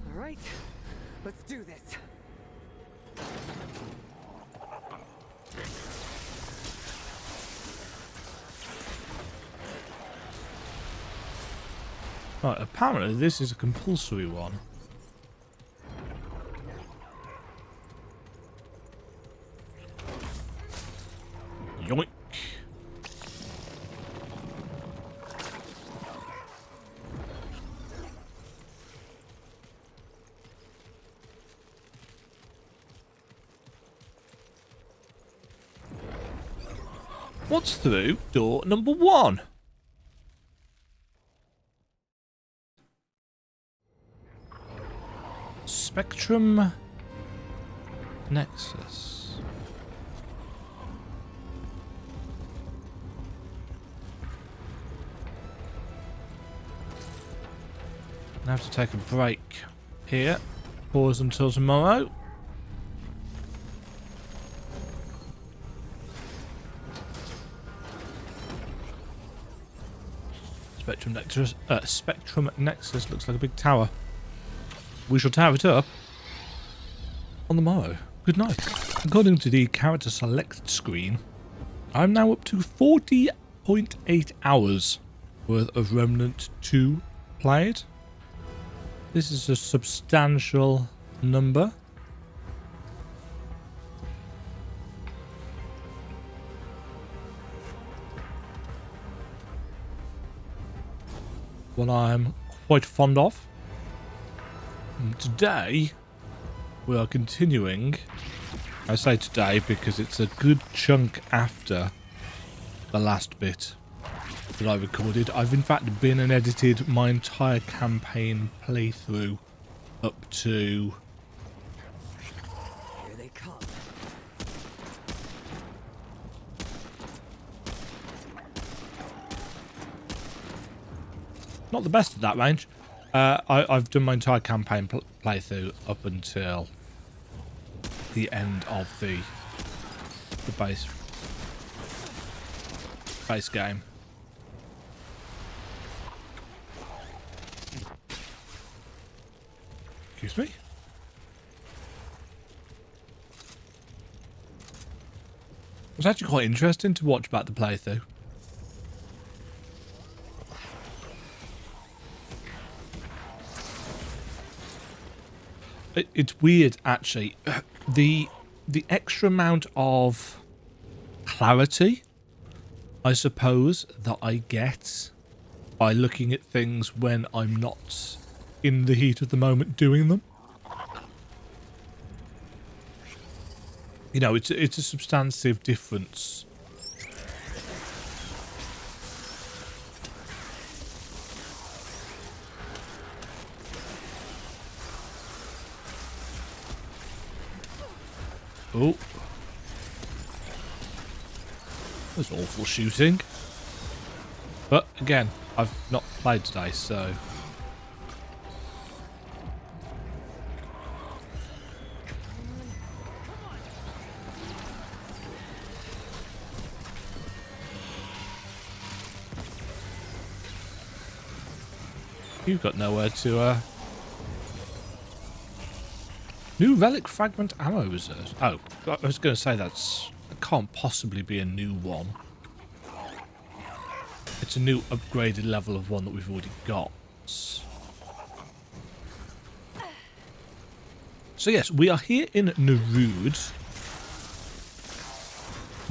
Speaker 2: All right, let's do this.
Speaker 1: Right, apparently this is a compulsory one. Yoink. What's through door number 1? Spectrum Nexus. I have to take a break here. Pause until tomorrow. Spectrum Nexus looks like a big tower. We shall tower it up on the morrow. Good night. According to the character select screen, I'm now up to 40.8 hours worth of Remnant 2 played. This is a substantial number. One I'm quite fond of. And today we are continuing. I say today because it's a good chunk after the last bit that I recorded. I've in fact been and edited my entire campaign playthrough up to...
Speaker 2: Here they come.
Speaker 1: Not the best at that range. I've done my entire campaign playthrough up until the end of the base game. Excuse me? It was actually quite interesting to watch back the playthrough. It's weird, actually. The extra amount of clarity, I suppose, that I get by looking at things when I'm not in the heat of the moment doing them. You know, it's a substantive difference. Oh. There's awful shooting. But again, I've not played today, so... You've got nowhere to, New relic fragment ammo reserves. Oh, I was going to say that can't possibly be a new one. It's a new upgraded level of one that we've already got. So yes, we are here in Nerud.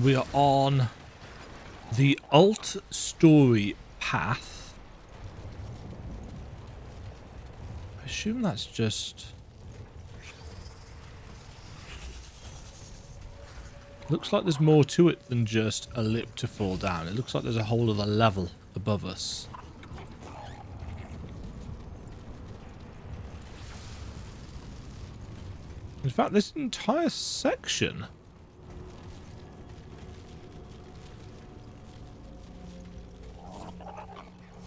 Speaker 1: We are on the alt story path. I assume that's just... Looks like there's more to it than just a lip to fall down. It looks like there's a whole other level above us. In fact, this entire section...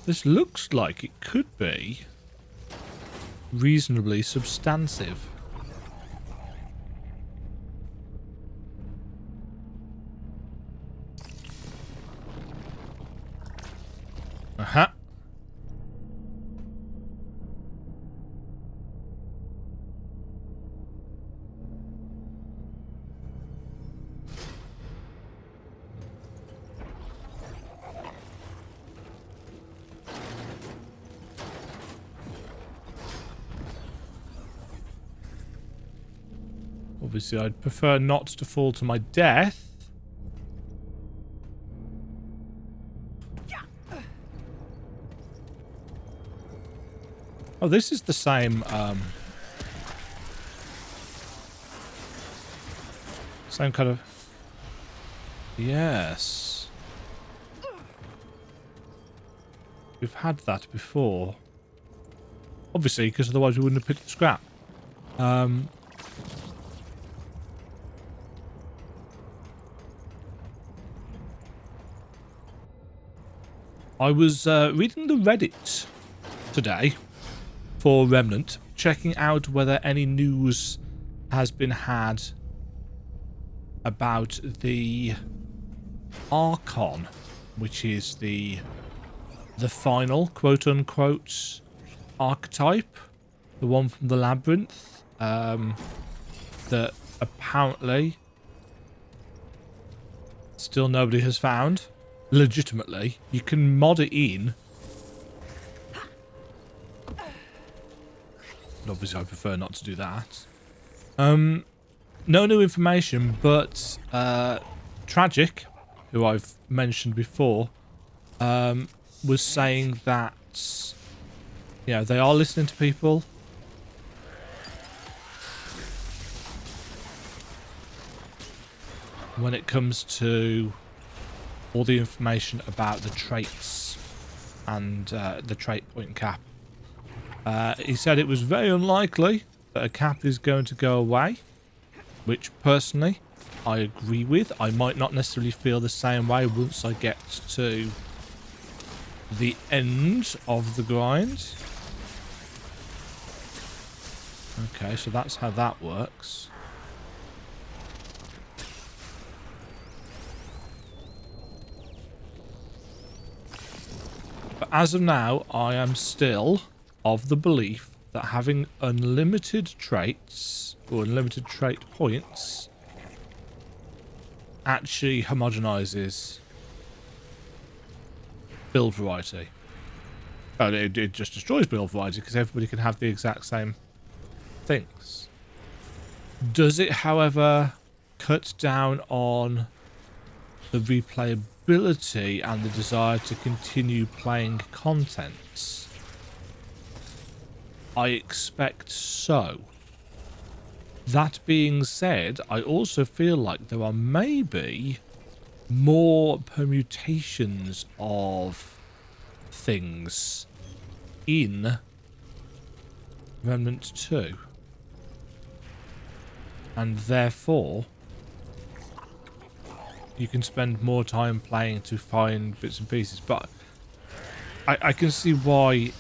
Speaker 1: This looks like it could be reasonably substantive. Aha. Obviously, I'd prefer not to fall to my death. Oh, this is the same, same kind of... Yes. We've had that before. Obviously, because otherwise we wouldn't have picked the scrap. I was reading the Reddit today for Remnant, checking out whether any news has been had about the Archon, which is the final quote-unquote archetype, the one from the Labyrinth, that apparently still nobody has found. Legitimately, you can mod it in. Obviously, I prefer not to do that. No new information, but Tragic, who I've mentioned before, was saying that, you know, they are listening to people. When it comes to all the information about the traits and the trait point cap. He said it was very unlikely that a cap is going to go away, which personally I agree with. I might not necessarily feel the same way once I get to the end of the grind. Okay, so that's how that works. But as of now, I am still of the belief that having unlimited traits or unlimited trait points actually homogenizes build variety. Oh, it just destroys build variety because everybody can have the exact same things. Does it, however, cut down on the replayability and the desire to continue playing content? I expect so. That being said, I also feel like there are maybe more permutations of things in Remnant 2. And therefore, you can spend more time playing to find bits and pieces. But I can see why...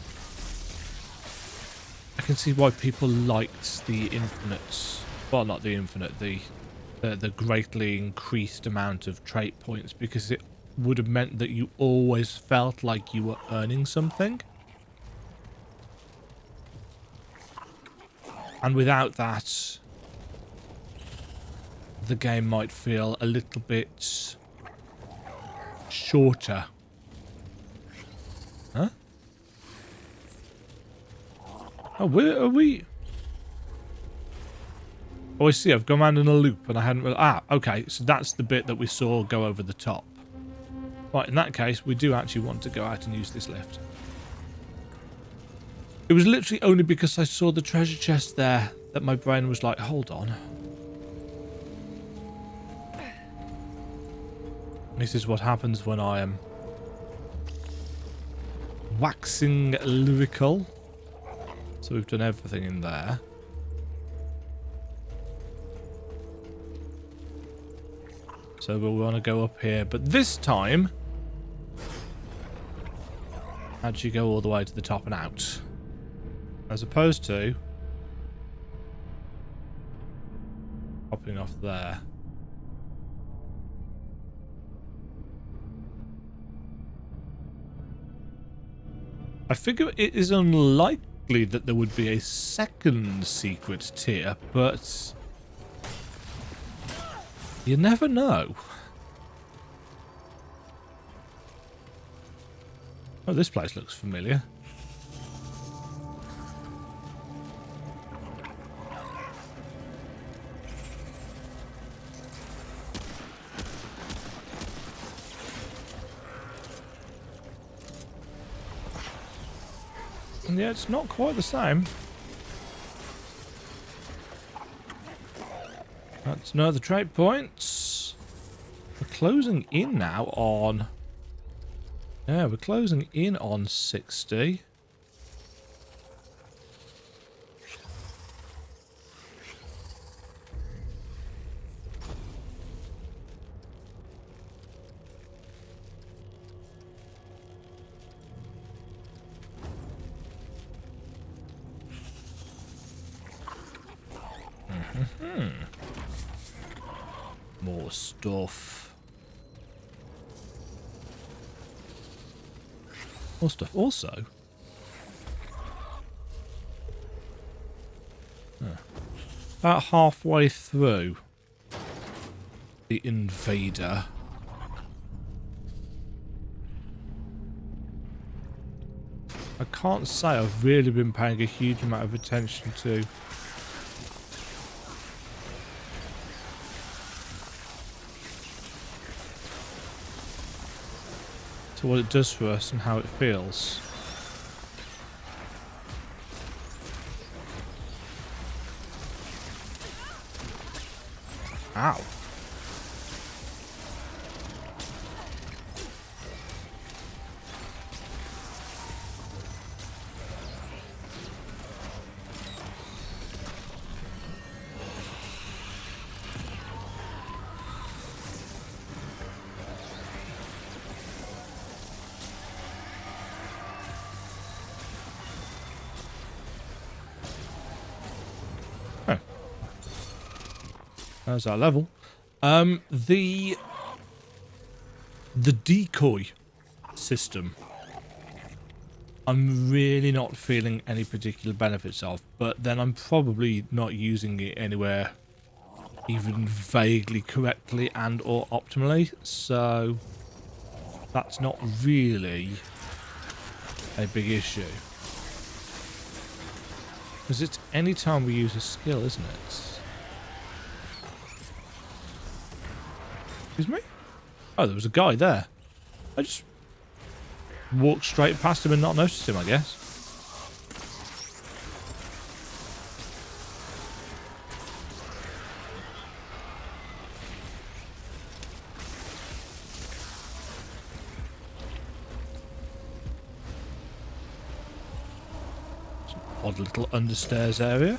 Speaker 1: I can see why people liked the infinite... Well, not the infinite, the greatly increased amount of trait points, because it would have meant that you always felt like you were earning something. And without that, the game might feel a little bit shorter. Huh? Oh, where are we? Oh, I see. I've gone around in a loop and I hadn't... Ah, okay. So that's the bit that we saw go over the top. Right, in that case, we do actually want to go out and use this lift. It was literally only because I saw the treasure chest there that my brain was like, hold on. This is what happens when I am waxing lyrical. So we've done everything in there. So we'll want to go up here, but this time actually go all the way to the top and out. As opposed to popping off there. I figure it is unlikely that there would be a second secret tier, but you never know. Oh, this place looks familiar. And yeah, it's not quite the same. That's another trait point. We're closing in now on... Yeah, we're closing in on 60. More stuff. More stuff also. About halfway through the invader. I can't say I've really been paying a huge amount of attention to what it does for us and how it feels. Ow. There's our level. The decoy system, I'm really not feeling any particular benefits of, but then I'm probably not using it anywhere even vaguely correctly and or optimally, so that's not really a big issue. Because it's any time we use a skill, isn't it? Excuse me? Oh, there was a guy there. I just walked straight past him and not noticed him, I guess. It's an odd little understairs area.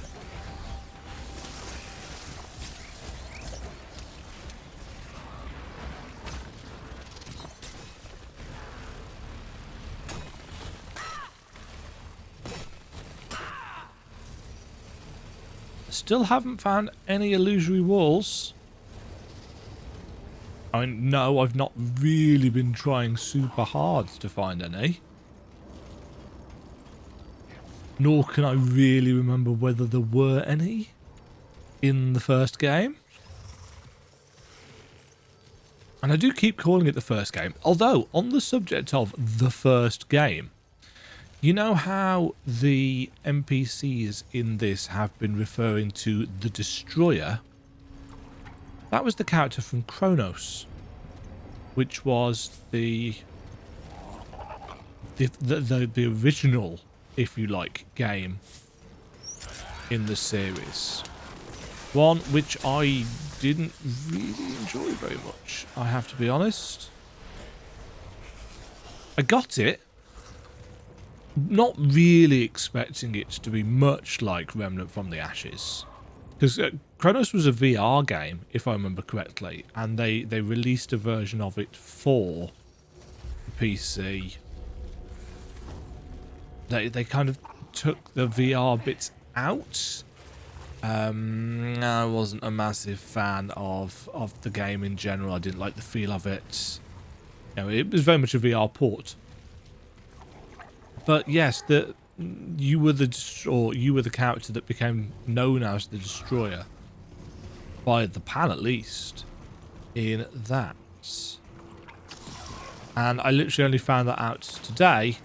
Speaker 1: Still haven't found any illusory walls. I mean, no, I've not really been trying super hard to find any. Nor can I really remember whether there were any in the first game. And I do keep calling it the first game. Although, on the subject of the first game, you know how the NPCs in this have been referring to the Destroyer? That was the character from Chronos, which was the original, if you like, game in the series. One which I didn't really enjoy very much, I have to be honest. I got it. Not really expecting it to be much like Remnant from the Ashes. Because Chronos was a VR game, if I remember correctly, and they released a version of it for the PC. They kind of took the VR bits out. I wasn't a massive fan of the game in general. I didn't like the feel of it. You know, it was very much a VR port. But yes, you were the character that became known as the Destroyer by the pan, at least, in that. And I literally only found that out today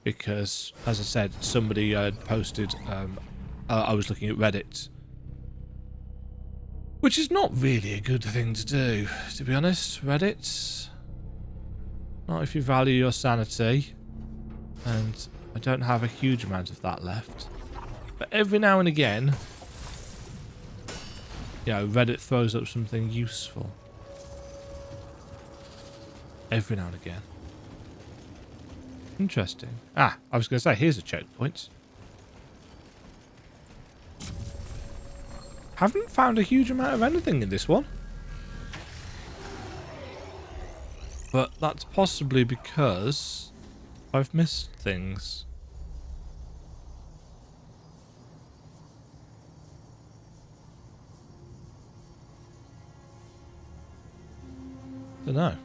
Speaker 1: because, as I said, somebody posted. I was looking at Reddit, which is not really a good thing to do, to be honest. Reddit, not if you value your sanity, and I don't have a huge amount of that left. But every now and again, you know, Reddit throws up something useful. Every now and again. Interesting. Ah, I was going to say, here's a checkpoint. Haven't found a huge amount of anything in this one. But that's possibly because I've missed things. Don't know.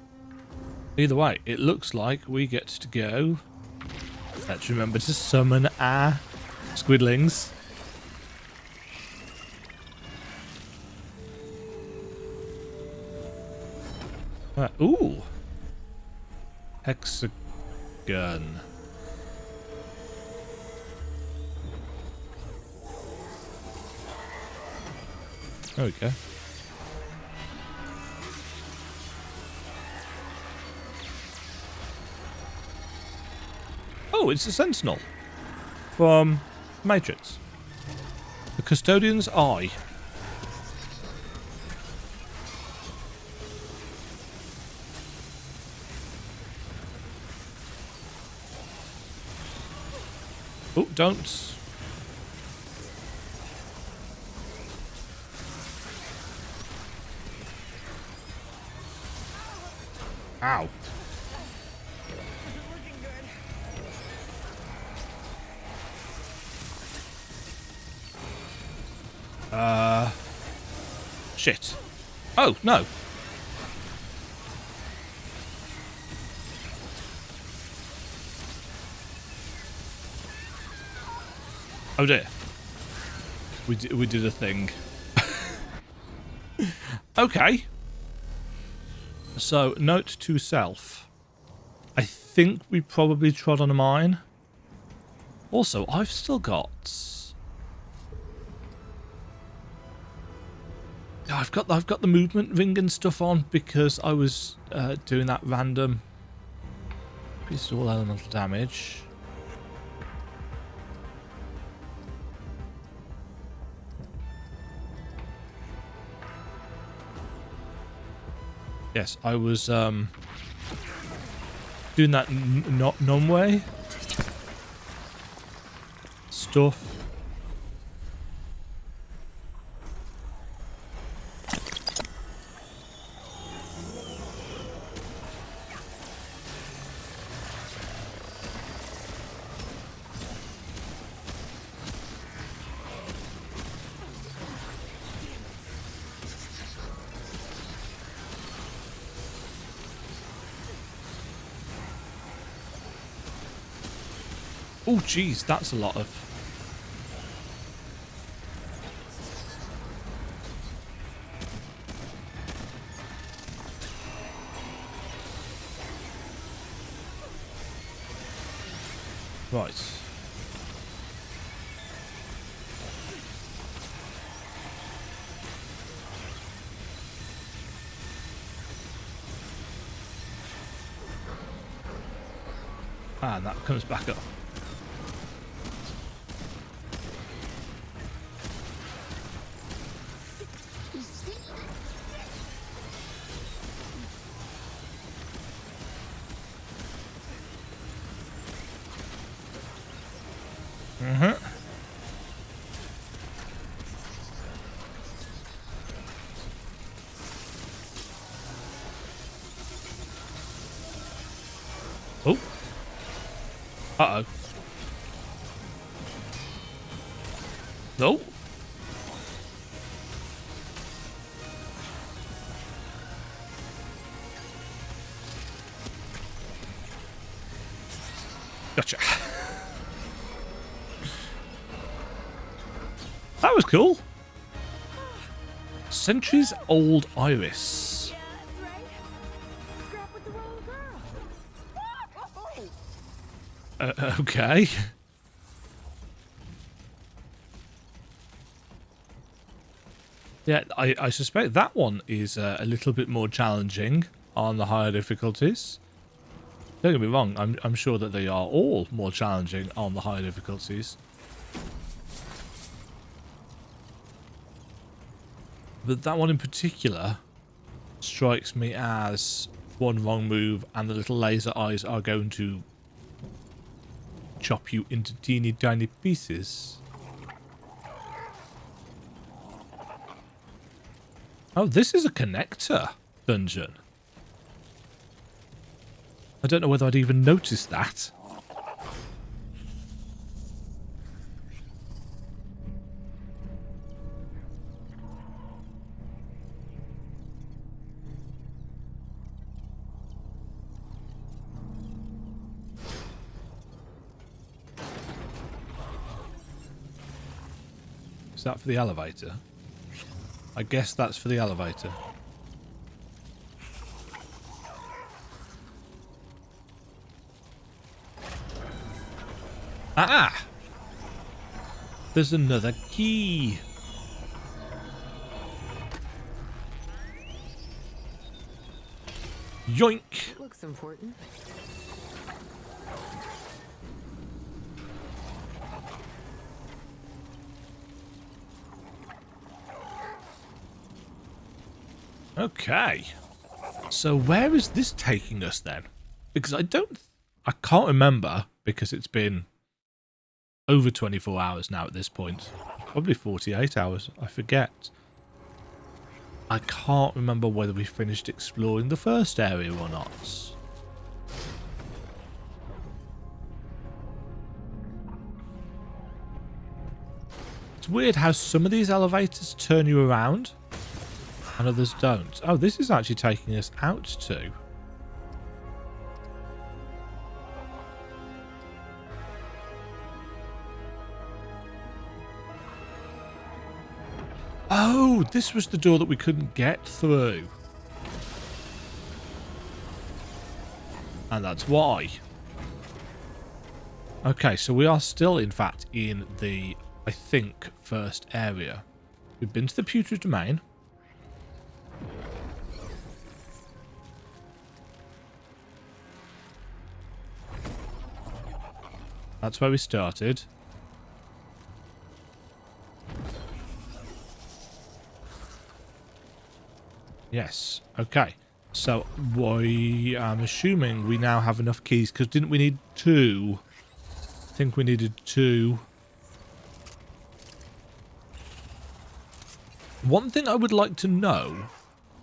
Speaker 1: Either way, it looks like we get to go. Let's remember to summon our squidlings. Ooh. Hexagon. There we go. Oh, it's a Sentinel from Matrix. The Custodian's Eye. Oh, don't. Ow. Shit. Oh, no. Oh dear. We did a thing. Okay. So, note to self. I think we probably trod on a mine. Also, I've still got... I've got the movement ring and stuff on because I was doing that random piece of all elemental damage. Yes, I was doing that non-way stuff. Oh, geez, that's a lot of... Right. Ah, that comes back up. Oh. Uh-oh. No. Gotcha. That was cool. Centuries old iris.
Speaker 7: Yeah, that's right. Scrap with the wrong girl.
Speaker 1: Okay. Yeah, I suspect that one is a little bit more challenging on the higher difficulties. Don't get me wrong, I'm sure that they are all more challenging on the higher difficulties. But that one in particular strikes me as one wrong move and the little laser eyes are going to chop you into teeny tiny pieces. Oh, this is a connector dungeon. I don't know whether I'd even noticed that. Is that for the elevator? I guess that's for the elevator. Ah! There's another key. Yoink!
Speaker 2: It looks important.
Speaker 1: Okay. So where is this taking us then? Because I can't remember, because it's been over 24 hours now at this point. Probably 48 hours, I forget. I can't remember whether we finished exploring the first area or not. It's weird how some of these elevators turn you around and others don't. Oh, this is actually taking us out to. Oh, this was the door that we couldn't get through. And that's why. Okay, so we are still, in fact, in the, I think, first area. We've been to the Putrid Domain. That's where we started. Yes. Okay. So I'm assuming we now have enough keys, because didn't we need 2? I think we needed 2. One thing I would like to know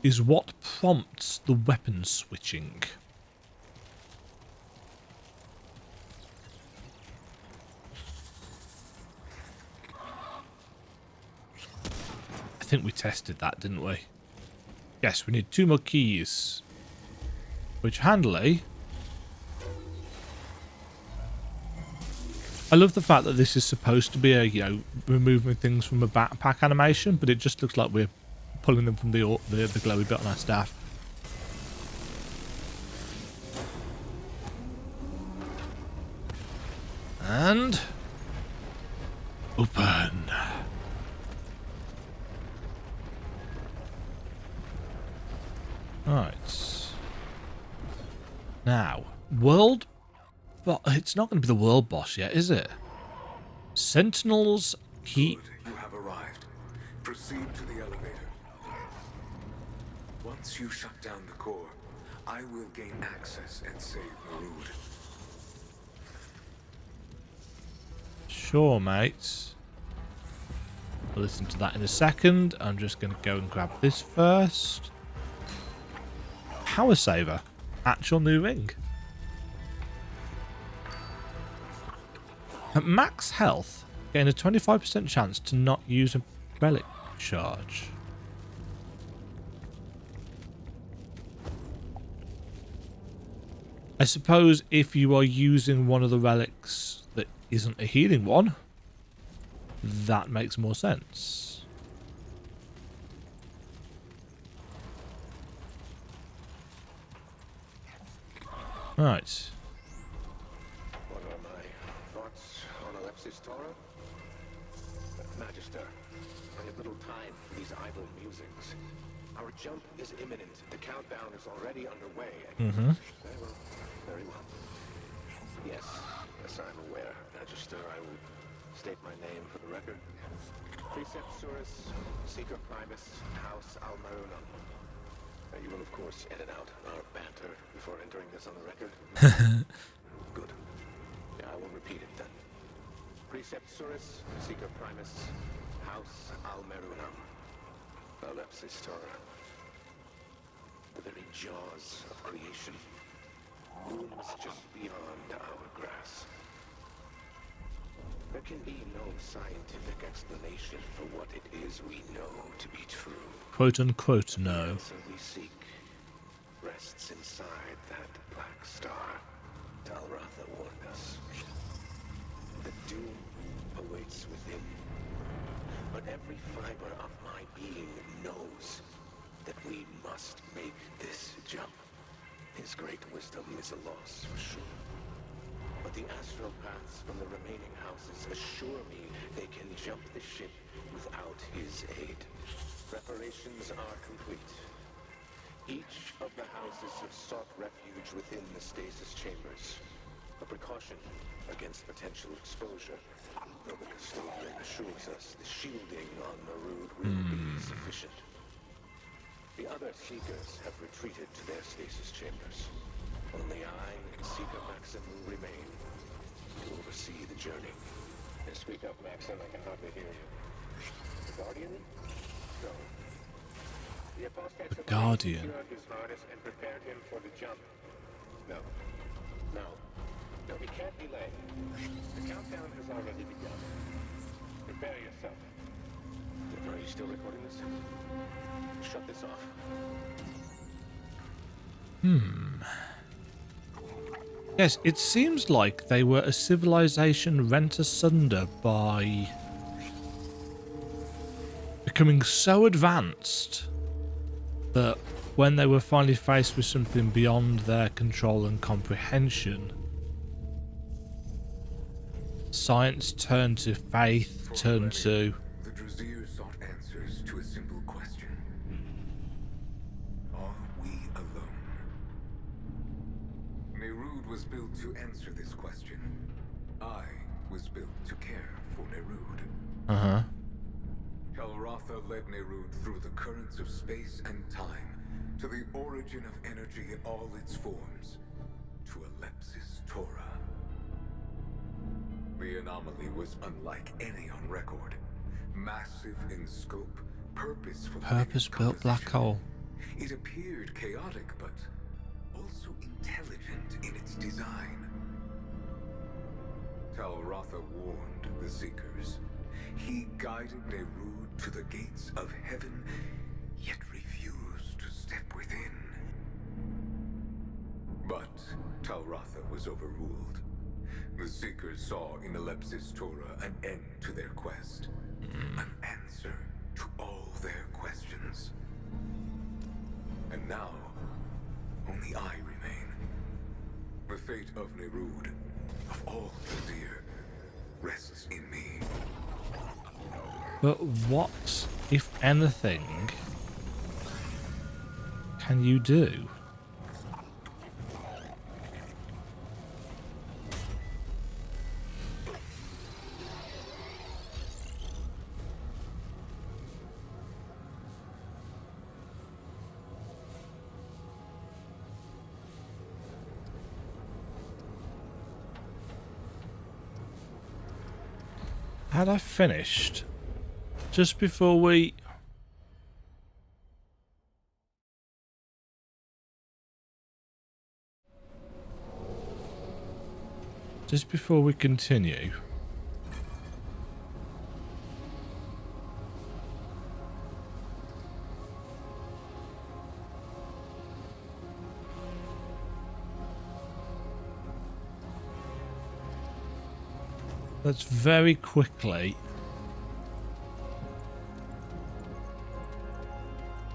Speaker 1: is what prompts the weapon switching. I think we tested that, didn't we? Yes, we need 2 more keys. Which, handily... I love the fact that this is supposed to be a, removing things from a backpack animation, but it just looks like we're pulling them from the glowy bit on our staff. And... open. Right. Now, world... But it's not going to be the world boss yet, is it? Sentinels keep...
Speaker 5: Good, you have arrived. Proceed to the elevator. Once you shut down the core, I will gain access and save Marud.
Speaker 1: Sure, mate. We'll listen to that in a second. I'm just going to go and grab this first. Power saver. Actual new ring. At max health, Getting a 25% chance to not use a relic charge. I suppose if you are using one of the relics that isn't a healing one, that makes more sense. Right.
Speaker 8: What are my thoughts on Alepsis-Taura? Magister, I have little time for these idle musings. Our jump is imminent. The countdown is already underway.
Speaker 1: Mm-hmm.
Speaker 8: Very well. Very well. Yes, I'm aware, Magister. I will state my name for the record. Preceptsurus, Seeker Primus, House Almarunum. You will, of course, edit out our banter before entering this on the record. Good. Yeah, I will repeat it then. Preceptsurus, Seeker Primus, House Almarunum. Alepsis-Taura. The very jaws of creation. Rooms just beyond our grasp. There can be no scientific explanation for what it is we know to be true.
Speaker 1: Quote unquote, no.
Speaker 8: The answer we seek rests inside that black star. Talratha warned us. The doom awaits within. But every fiber of my being knows that we must make this jump. His great wisdom is a loss for sure. But the astral paths from the remaining houses assure me they can jump the ship without his aid. Preparations are complete. Each of the houses have sought refuge within the stasis chambers. A precaution against potential exposure. Though the Custodian assures us the shielding on Marud will be sufficient. The other Seekers have retreated to their stasis chambers. Only I and Seeker Maxim will remain to oversee the journey. Speak up, Maxim. I can hardly hear you. The Guardian? No. The apostate
Speaker 1: The Guardian.
Speaker 8: secured his harness and prepared him for the jump. No. No. No, we can't delay. The countdown has already begun. Prepare yourself. Are you still recording this? Shut this off.
Speaker 1: Yes, it seems like they were a civilization rent asunder by becoming so advanced that when they were finally faced with something beyond their control and comprehension, science turned to faith, turned to...
Speaker 5: The Druzir sought answers to a simple question. Are we alone? Nerud was built to answer this question. I was built to care for Nerud.
Speaker 1: Uh-huh.
Speaker 5: Talratha led Nerud through the currents of space and time to the origin of energy in all its forms, to Alepsis-Taura. The anomaly was unlike any on record. Massive in scope, purposeful in its
Speaker 1: Purpose-built black
Speaker 5: composition.
Speaker 1: hole.
Speaker 5: It appeared chaotic, but also intelligent in its design. Talratha warned the Seekers. He guided Nerud to the gates of heaven, yet refused to step within. But Talratha was overruled. The Seekers saw in Alepsis-Taura an end to their quest. An answer to all their questions. And now, only I remain. The fate of Nerud, of all Druzir, rests in me.
Speaker 1: But what, if anything, can you do? Had I finished just before we... Just before we continue, Let's very quickly...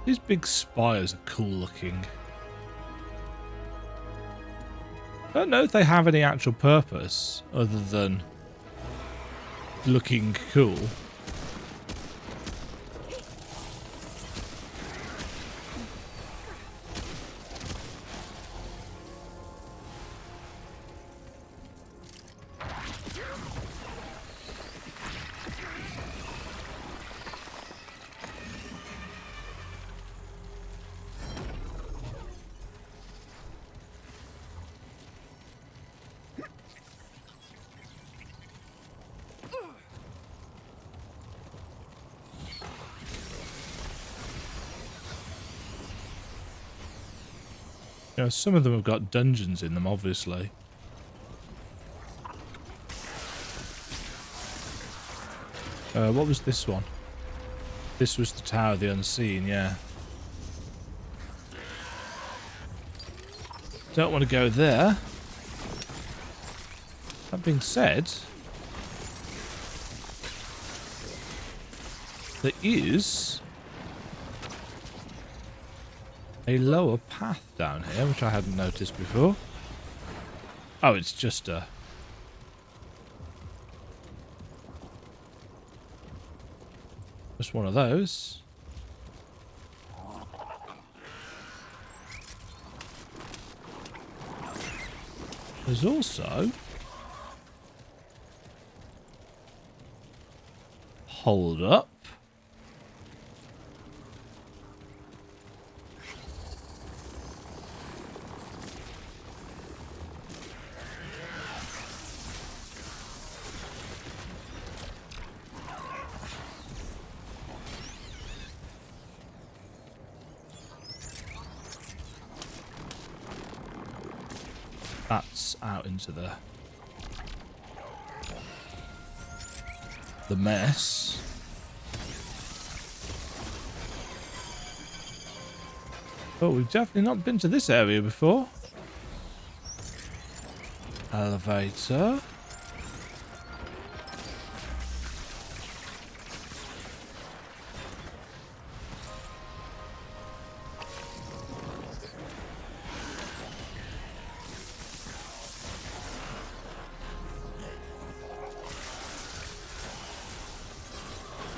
Speaker 1: These big spires are cool looking. I don't know if they have any actual purpose other than looking cool. You know, some of them have got dungeons in them, obviously. What was this one? This was the Tower of the Unseen, yeah. Don't want to go there. That being said, there is a lower path down here, which I hadn't noticed before. Oh, it's just a... just one of those. There's also... hold up. That's out into the mess. Oh, we've definitely not been to this area before. Elevator.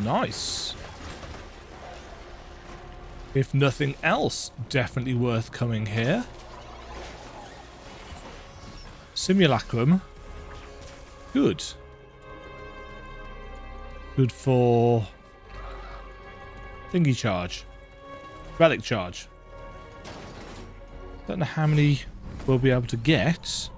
Speaker 1: Nice. If nothing else, definitely worth coming here. Simulacrum. Good. Good for... thingy charge. Relic charge. Don't know how many we'll be able to get.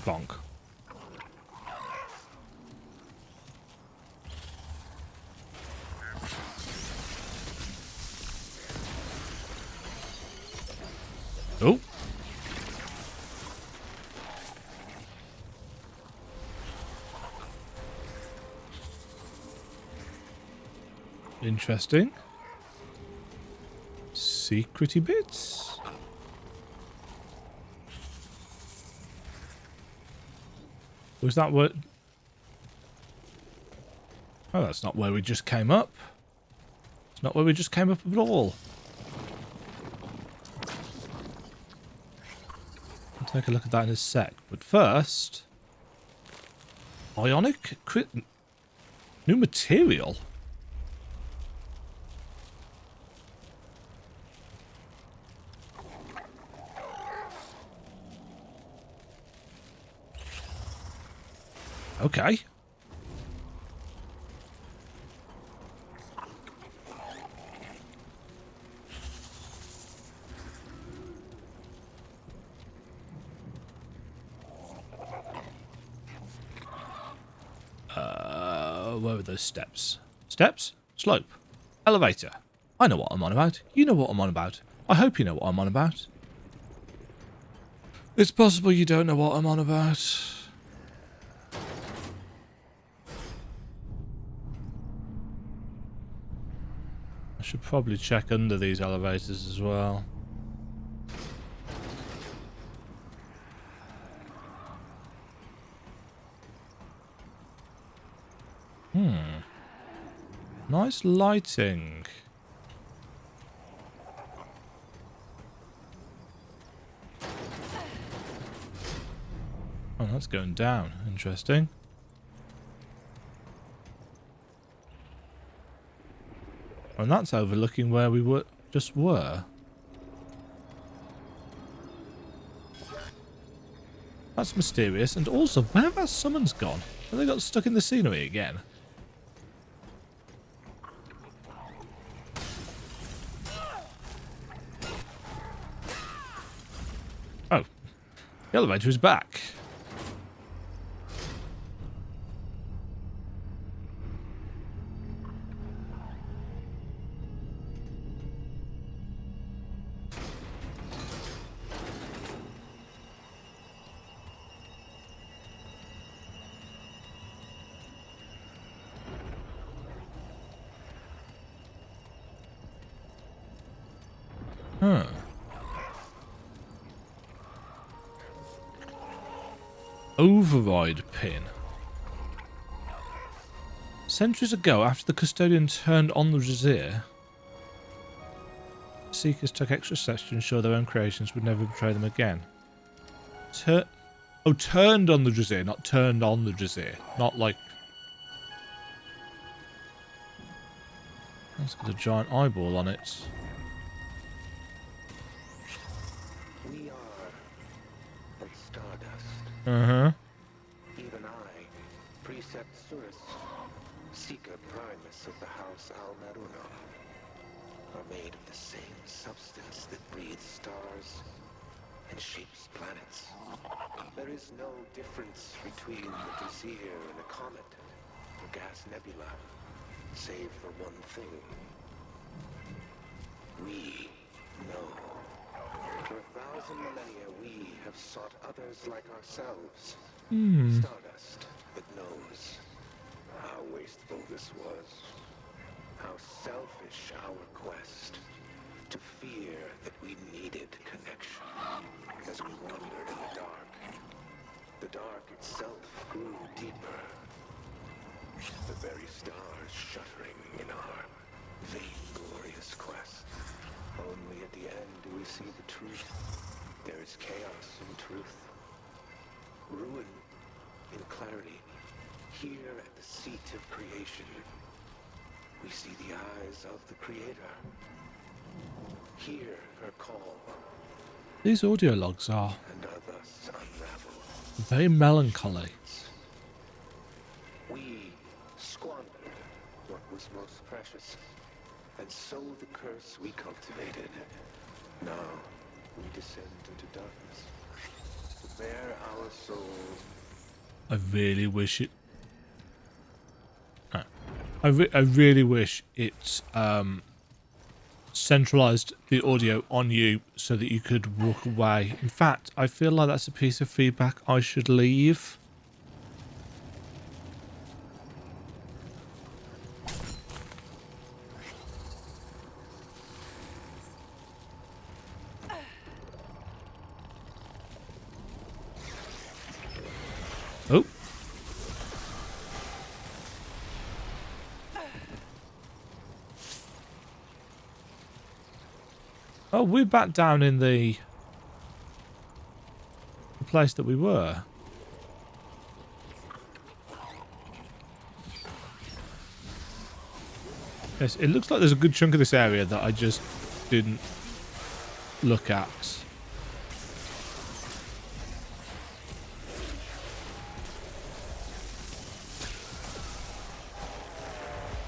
Speaker 1: Bonk. Oh. Interesting. Secrety bits. Was that what... oh, that's not where we just came up. It's not where we just came up at all. I'll take a look at that in a sec. But first... Ionic? New material? Okay. Where were those steps? Steps? Slope. Elevator. I know what I'm on about. You know what I'm on about. I hope you know what I'm on about. It's possible you don't know what I'm on about. I should probably check under these elevators as well. Nice lighting. Oh, that's going down. Interesting. And that's overlooking where we just were. That's mysterious. And also, where have our summons gone? Have they got stuck in the scenery again? Oh. The elevator is back. Huh. Override pin. Centuries ago, after the Custodian turned on the Jazir, Seekers took extra steps to ensure their own creations would never betray them again. Turned on the Jazir, not turned on the Jazir. Not like... That's got a giant eyeball on it.
Speaker 8: We are but stardust.
Speaker 1: Uh-huh.
Speaker 8: Even I, Precept Surus, Seeker Primus of the House Al-Maruno, are made of the same substance that breathes stars and shapes planets. There is no difference between the Jazir and a comet or gas nebula, save for one thing. We know. For 1,000 millennia, we have sought others like ourselves. Stardust that knows how wasteful this was. How selfish our quest. To fear that we needed connection. As we wandered in the dark itself grew deeper. The very stars shuddering in our vainglorious quest. Only at the end do we see the truth. There is chaos in truth. Ruin in clarity. Here at the seat of creation, we see the eyes of the Creator. Hear her call.
Speaker 1: These audio logs are
Speaker 8: And are thus unraveled.
Speaker 1: very melancholy.
Speaker 8: We squandered what was most precious, and so the curse we cultivated. Now we descend into darkness to bear our souls.
Speaker 1: I really wish it... I really wish it centralized the audio on you so that you could walk away. In fact, I feel like that's a piece of feedback I should leave. Oh. Oh, we're back down in the place that we were. Yes, it looks like there's a good chunk of this area that I just didn't look at.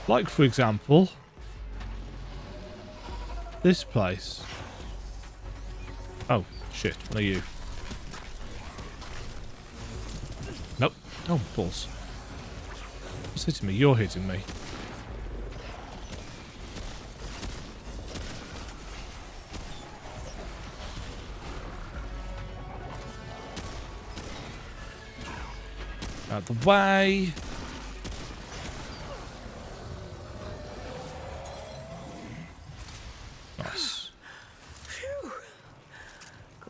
Speaker 1: Like, for example, this place. Oh, shit. What are you? Nope. Oh, balls. What's hitting me? You're hitting me. Out the way.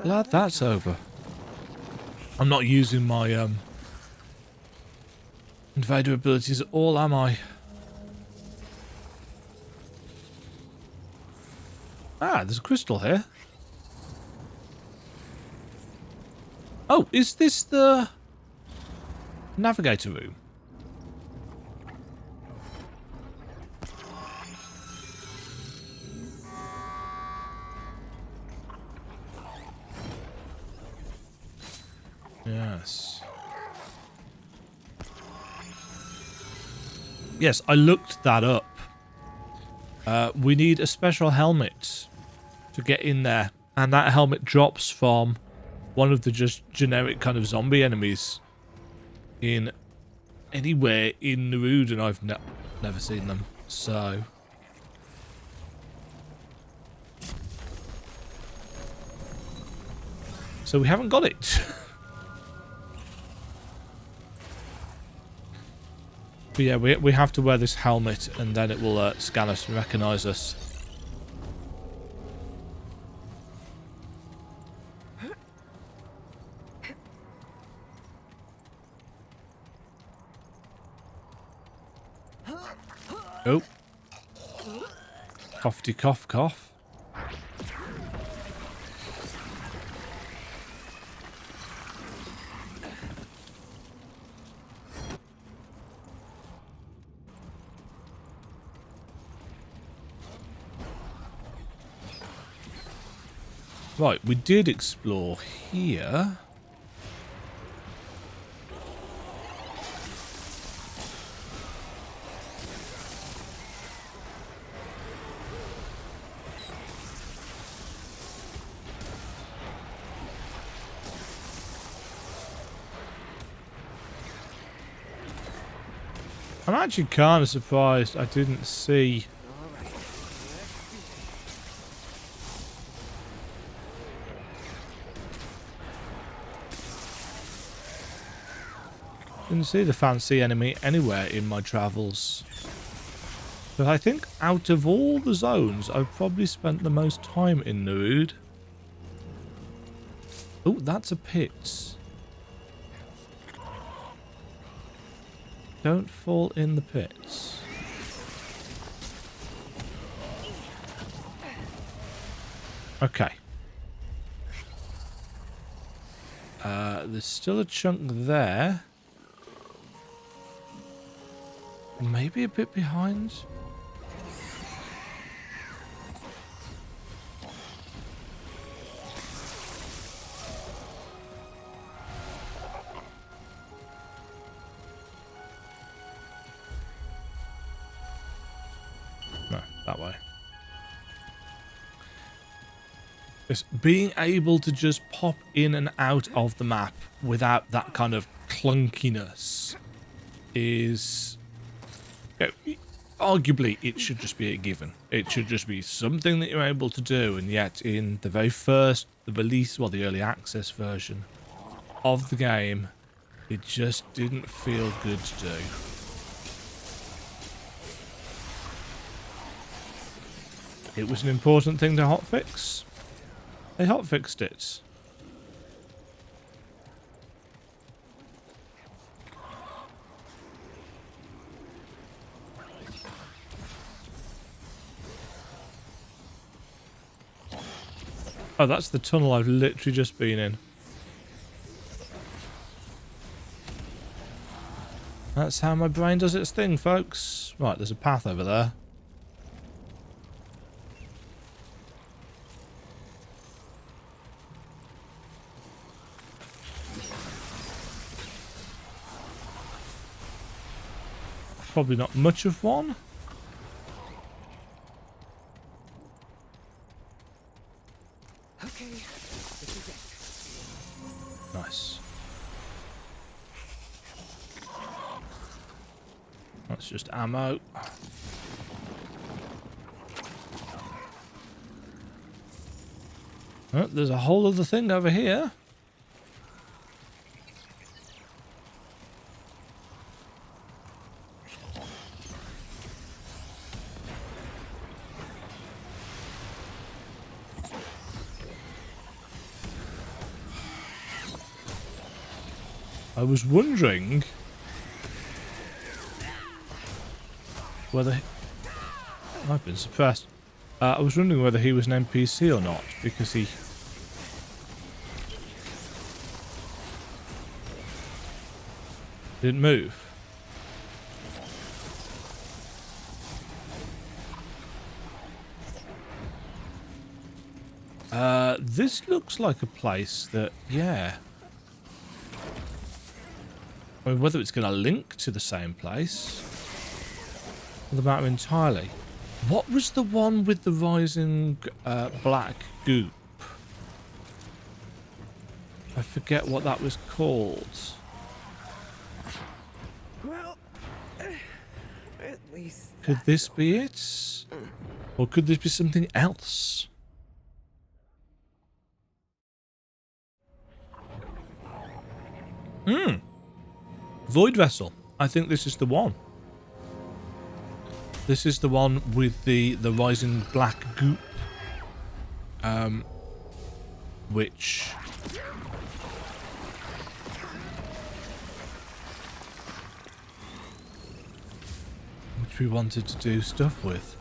Speaker 1: glad that's over. I'm not using my invader abilities at all, am I? Ah, there's a crystal here. Oh, is this the navigator room? Yes. Yes, I looked that up. We need a special helmet to get in there. And that helmet drops from one of the just generic kind of zombie enemies in anywhere in Naruud, and I've never seen them. So... So we haven't got it. But yeah, we have to wear this helmet, and then it will scan us and recognise us. Oh. Coughy cough cough. Right, we did explore here. I'm actually kind of surprised I didn't see... Didn't see the fancy enemy anywhere in my travels. But I think out of all the zones, I've probably spent the most time in Naruud. Oh, that's a pit. Don't fall in the pits. Okay. There's still a chunk there. Maybe a bit behind. No, that way. Yes, being able to just pop in and out of the map without that kind of clunkiness is... You know, arguably, it should just be a given. It should just be something that you're able to do, and yet in the very first, the release, well, the early access version of the game, it just didn't feel good to do. It was an important thing to hotfix. They hotfixed it. Oh, that's the tunnel I've literally just been in. That's how my brain does its thing, folks. Right, there's a path over there. Probably not much of one.
Speaker 2: Okay, this is it.
Speaker 1: Nice. That's just ammo. Oh, there's a whole other thing over here. I was wondering whether... I've been suppressed. I was wondering whether he was an NPC or not, because he... didn't move. This looks like a place that, yeah. I mean, whether it's going to link to the same place doesn't matter entirely. What was the one with the rising black goop? I forget what that was called.
Speaker 2: Well, at least.
Speaker 1: Could this be it? Or could this be something else? Void Vessel. I think this is the one. This is the one with the rising black goop. Which we wanted to do stuff with.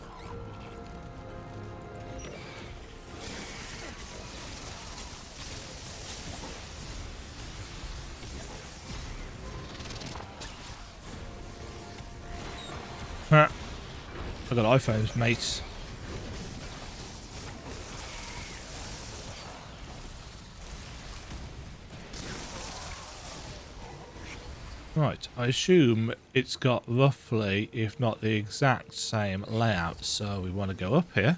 Speaker 1: I got iPhones, mate. Right, I assume it's got roughly, if not the exact same layout, so we want to go up here.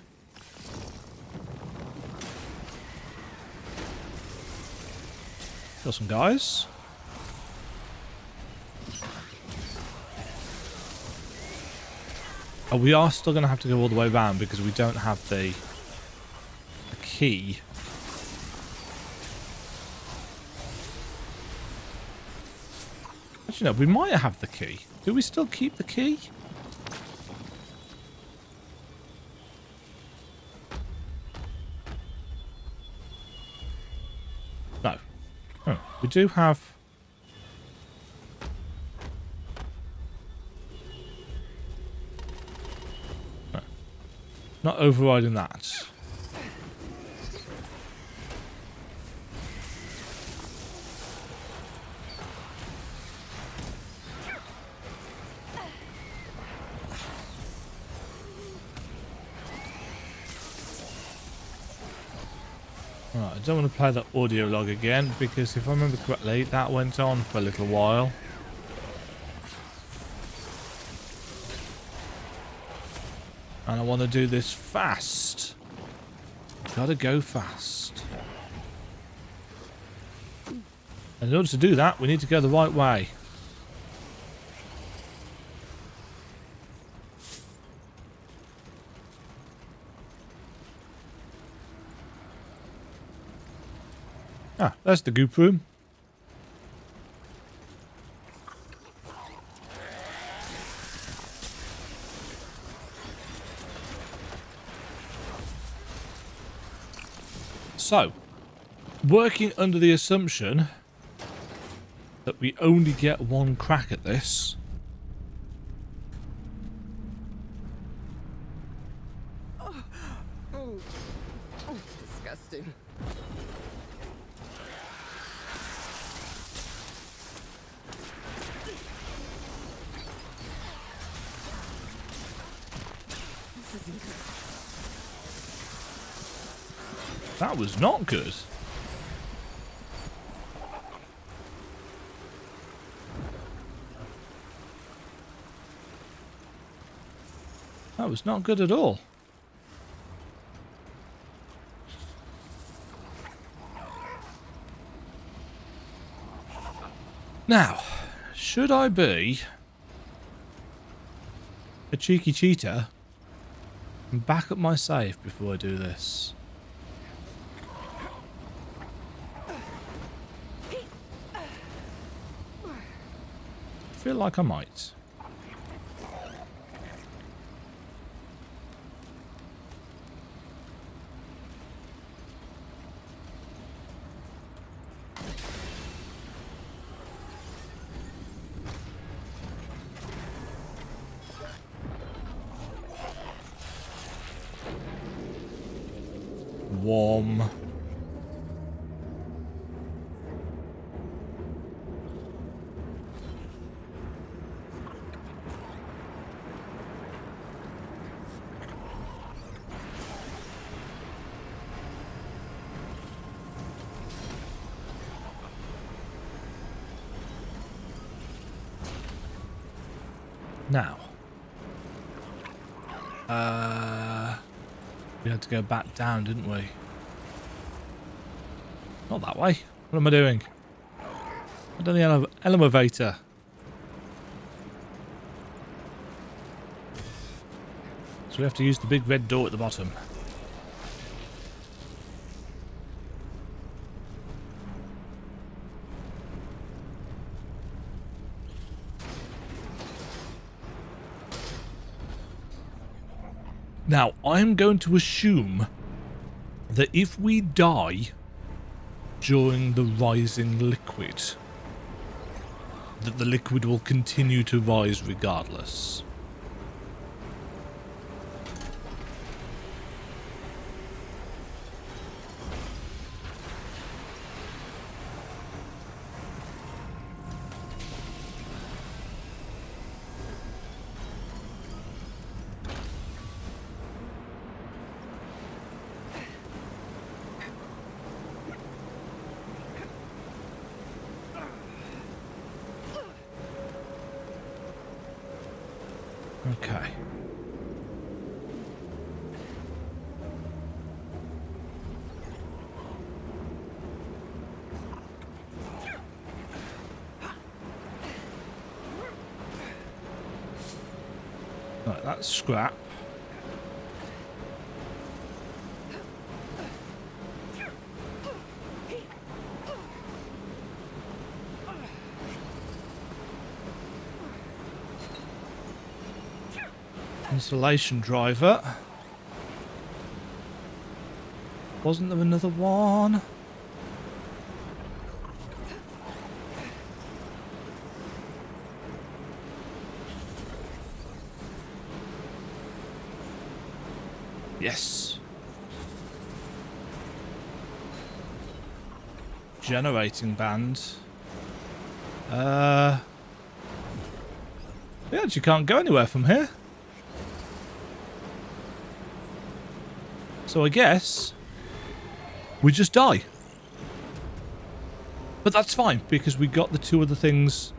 Speaker 1: Got some guys. Oh, we are still going to have to go all the way around because we don't have the key. Actually, no, we might have the key. Do we still keep the key? No. Oh, we do have... No. Not overriding that. Right, I don't want to play that audio log again because if I remember correctly, that went on for a little while. And I want to do this fast. Gotta go fast. And in order to do that, we need to go the right way. Ah, there's the goop room. So, working under the assumption that we only get one crack at this.
Speaker 2: Disgusting.
Speaker 1: That was not good. That was not good at all. Now, should I be a cheeky cheater and back up my save before I do this? I feel like I might. warm. Now, we had to go back down, didn't we? Not that way. What am I doing? I've done the elevator. So we have to use the big red door at the bottom. Now, I'm going to assume that if we die during the rising liquid, that the liquid will continue to rise regardless. Okay. Right, that's scrap. Installation driver. Wasn't there another one? Yes. Generating band. We actually can't go anywhere from here. So I guess we just die. But that's fine, because we got the two other things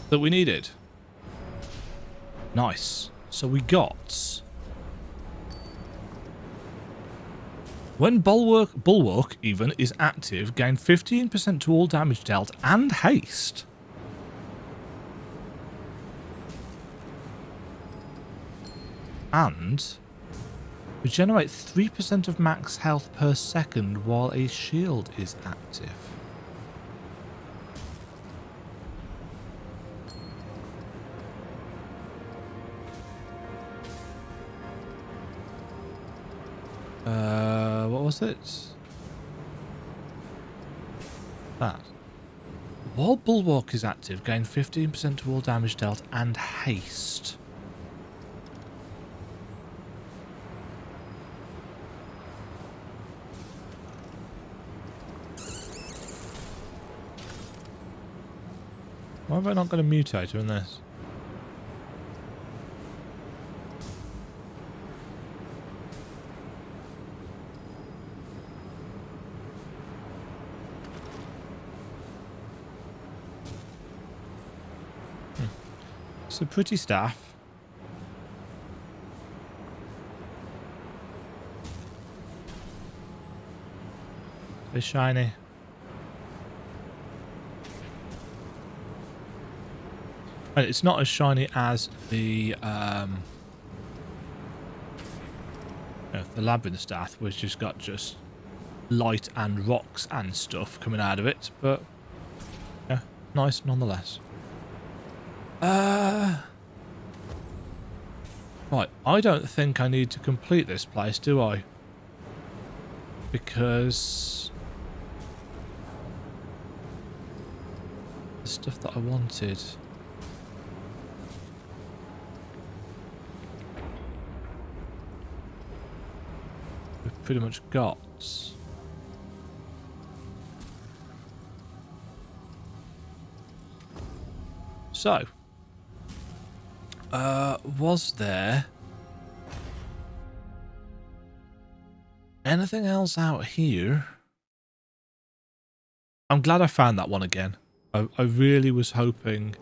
Speaker 1: that we needed. Nice. So we got... When Bulwark even is active, gain 15% to all damage dealt and haste. And regenerate 3% of max health per second while a shield is active. What was it? That. While Bulwark is active, gain 15% to all damage dealt and haste. Why have I not got a mutator in this? It's a pretty staff. It's shiny. And it's not as shiny as the labyrinth staff, which has got just light and rocks and stuff coming out of it, but yeah, nice nonetheless. Right, I don't think I need to complete this place, do I? Because the stuff that I wanted. pretty much got. So, was there anything else out here? I'm glad I found that one again. I really was hoping.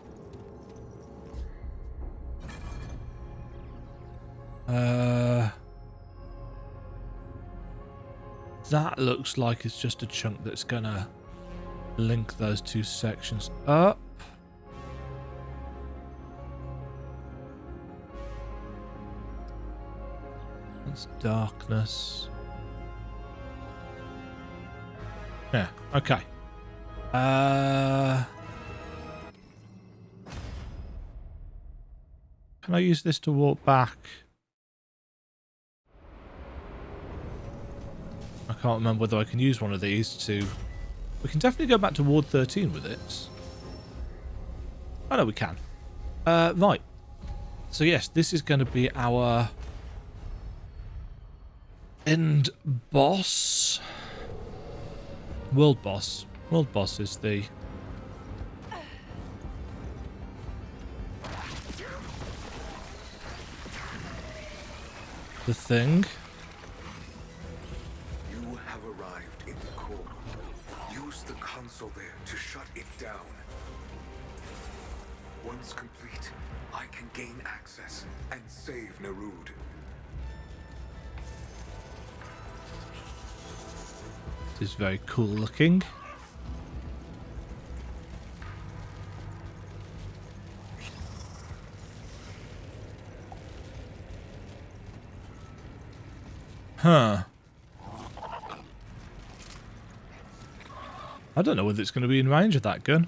Speaker 1: That looks like it's just a chunk that's gonna link those two sections up. That's darkness. Yeah, okay. Can I use this to walk back? I can't remember whether I can use one of these to... We can definitely go back to Ward 13 with it. Oh no, we can. Right. So yes, this is going to be our end boss. World boss. World boss is the... thing.
Speaker 5: You have arrived in the core. Use the console there to shut it down. Once complete, I can gain access and save Nerud.
Speaker 1: This is very cool looking. Huh. I don't know whether it's going to be in range of that gun.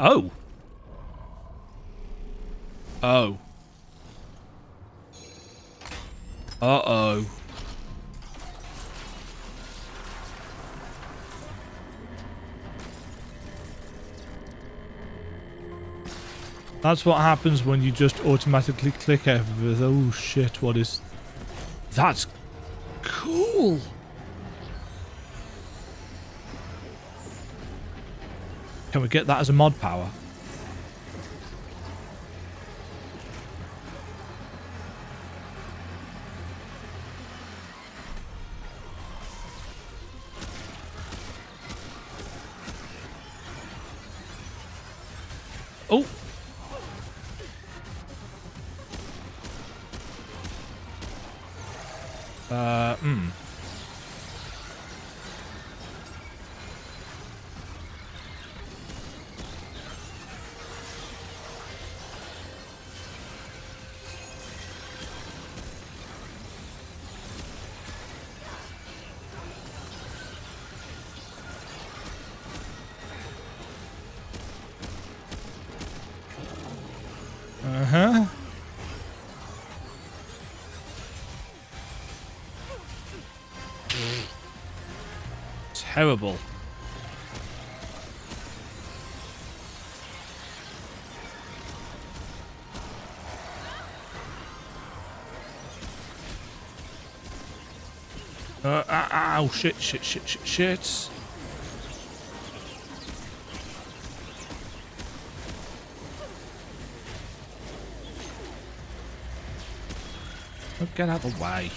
Speaker 1: Oh. Oh. Uh-oh. That's what happens when you just automatically click everything. Oh shit, what is... That's cool! Can we get that as a mod power? Oh! Uh-huh. Terrible. Ow, shit. Oh, get out of the way.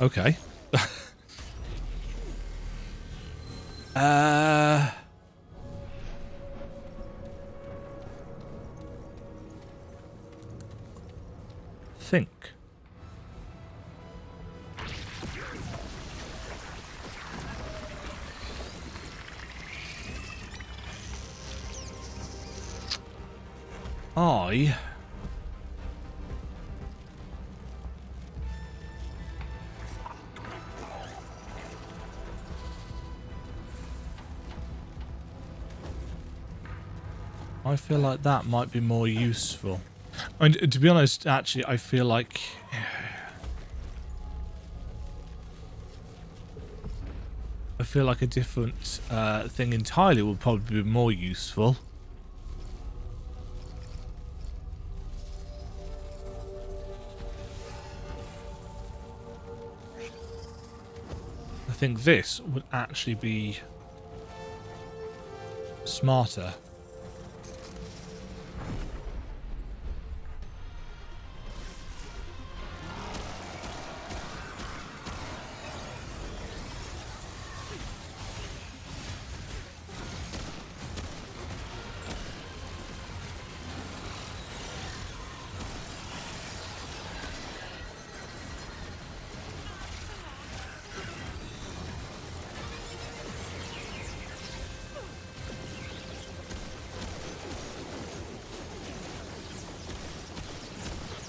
Speaker 1: Okay. Think. I feel like that might be more useful. I mean, to be honest, actually, I feel like... I feel like a different thing entirely would probably be more useful. I think this would actually be smarter.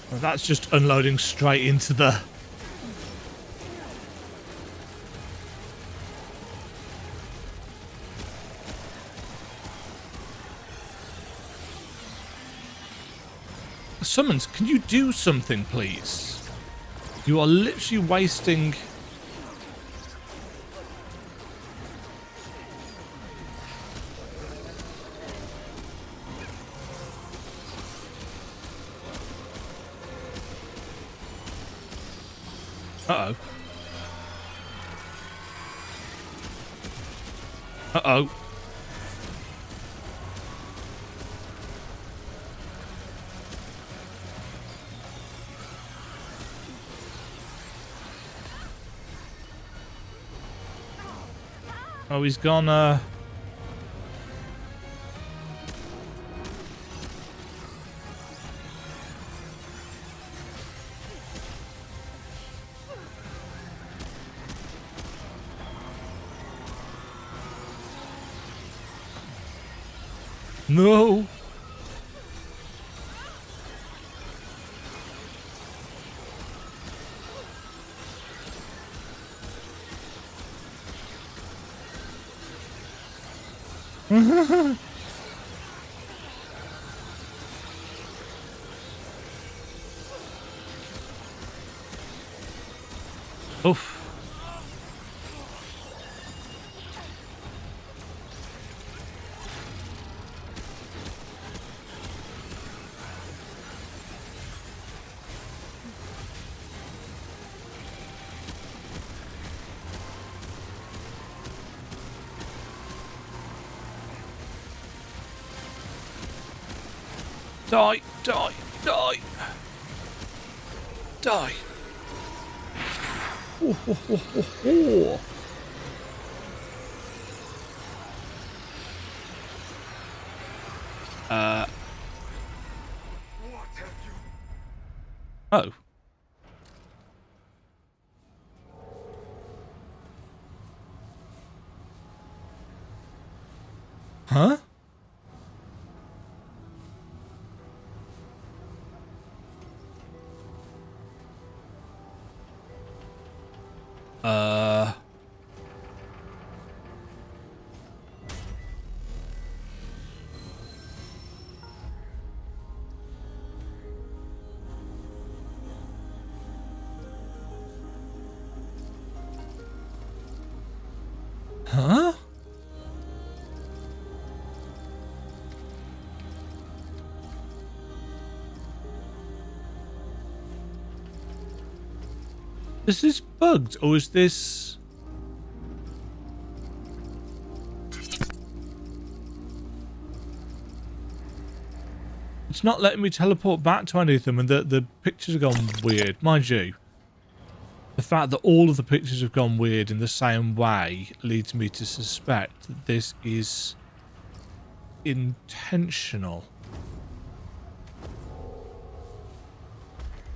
Speaker 1: Well, that's just unloading straight into the... Summons, can you do something, please? You are literally wasting... Uh-oh. Uh-oh. Oh, he's gone, No! Oof. Die, die, die. Die. Oh, oh, oh, oh, oh. Oh. Huh? Huh? Is this bugged or is this... It's not letting me teleport back to anything and the pictures have gone weird. Mind you, the fact that all of the pictures have gone weird in the same way leads me to suspect that this is intentional.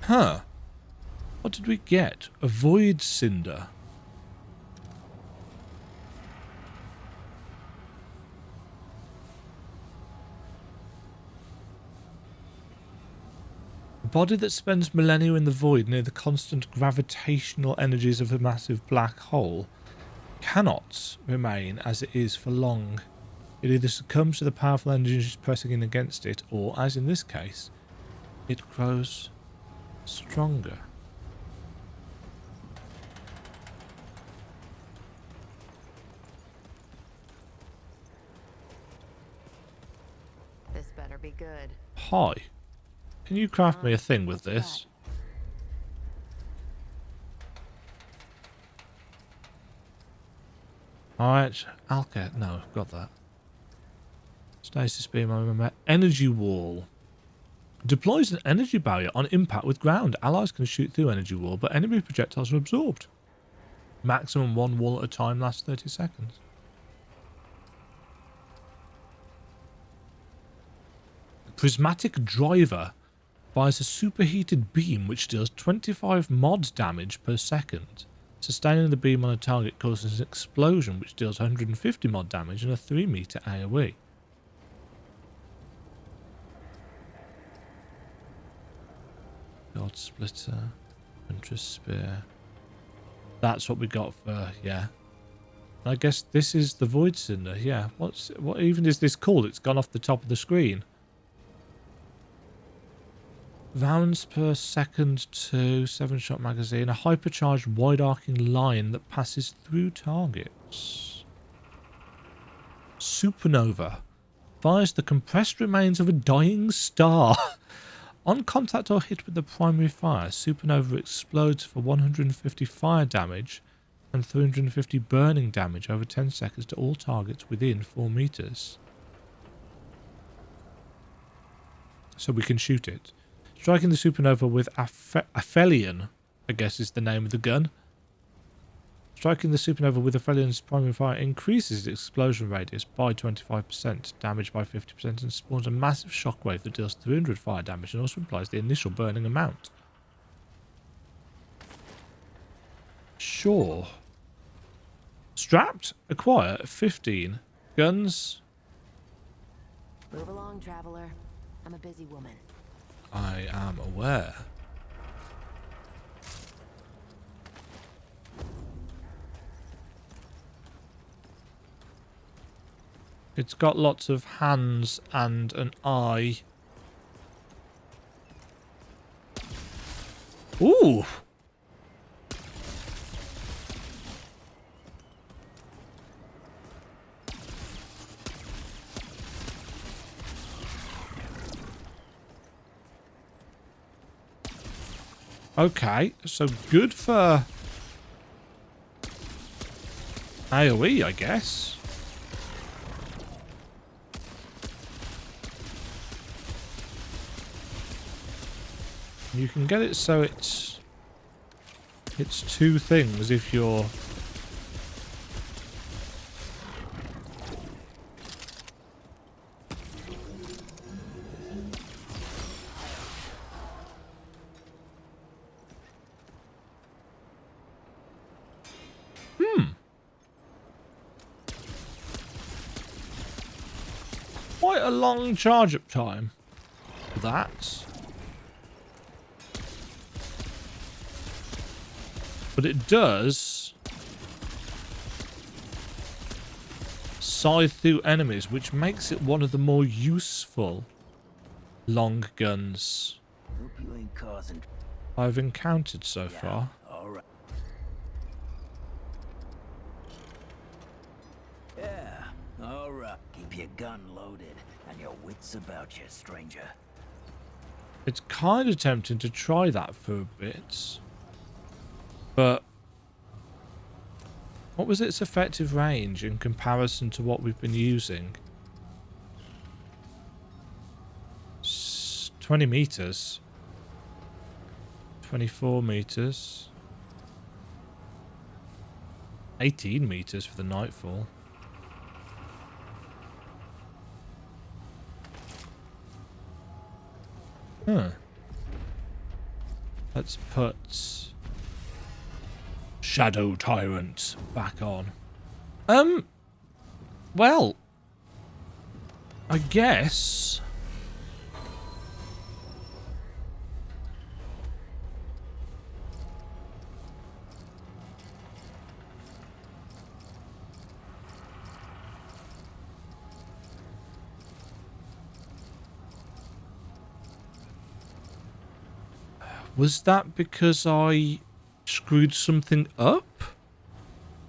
Speaker 1: Huh. What did we get? A void cinder. A body that spends millennia in the void near the constant gravitational energies of a massive black hole cannot remain as it is for long. It either succumbs to the powerful energies pressing in against it, or, as in this case, it grows stronger.
Speaker 2: This better be good.
Speaker 1: Hi. Can you craft me a thing with this? Alright, Alka. No, got that. Stasis beam, I remember. Energy wall. Deploys an energy barrier on impact with ground. Allies can shoot through energy wall, but enemy projectiles are absorbed. Maximum one wall at a time, lasts 30 seconds. Prismatic driver fires a superheated beam which deals 25 mod damage per second. Sustaining the beam on a target causes an explosion which deals 150 mod damage and a 3 meter AoE. God splitter, Huntress spear. That's what we got for, yeah. I guess this is the Void Cinder, yeah. What even is this called? It's gone off the top of the screen. Rounds per second to 7-shot magazine. A hypercharged wide-arcing line that passes through targets. Supernova. Fires the compressed remains of a dying star. On contact or hit with the primary fire, Supernova explodes for 150 fire damage and 350 burning damage over 10 seconds to all targets within 4 meters. So we can shoot it. Striking the supernova with Aphelion, I guess is the name of the gun. Striking the supernova with Aphelion's primary fire increases its explosion radius by 25%, damage by 50%, and spawns a massive shockwave that deals 300 fire damage and also implies the initial burning amount. Sure. Strapped? Acquire 15. Guns?
Speaker 7: Move along, traveler. I'm a busy woman.
Speaker 1: I am aware. It's got lots of hands and an eye. Ooh! Okay, so good for AoE, I guess. You can get it so it's two things if you're quite a long charge up time for that. But it does scythe through enemies, which makes it one of the more useful long guns
Speaker 9: Hope you ain't causing.
Speaker 1: I've encountered so far.
Speaker 9: All right. Yeah. All right. Keep your gun loaded and your wits about you, stranger.
Speaker 1: It's kind of tempting to try that for a bit. But what was its effective range in comparison to what we've been using? 20 meters. 24 meters. 18 meters for the Nightfall. Huh. Let's put Shadow Tyrant back on. Well, I guess Was that because I screwed something up?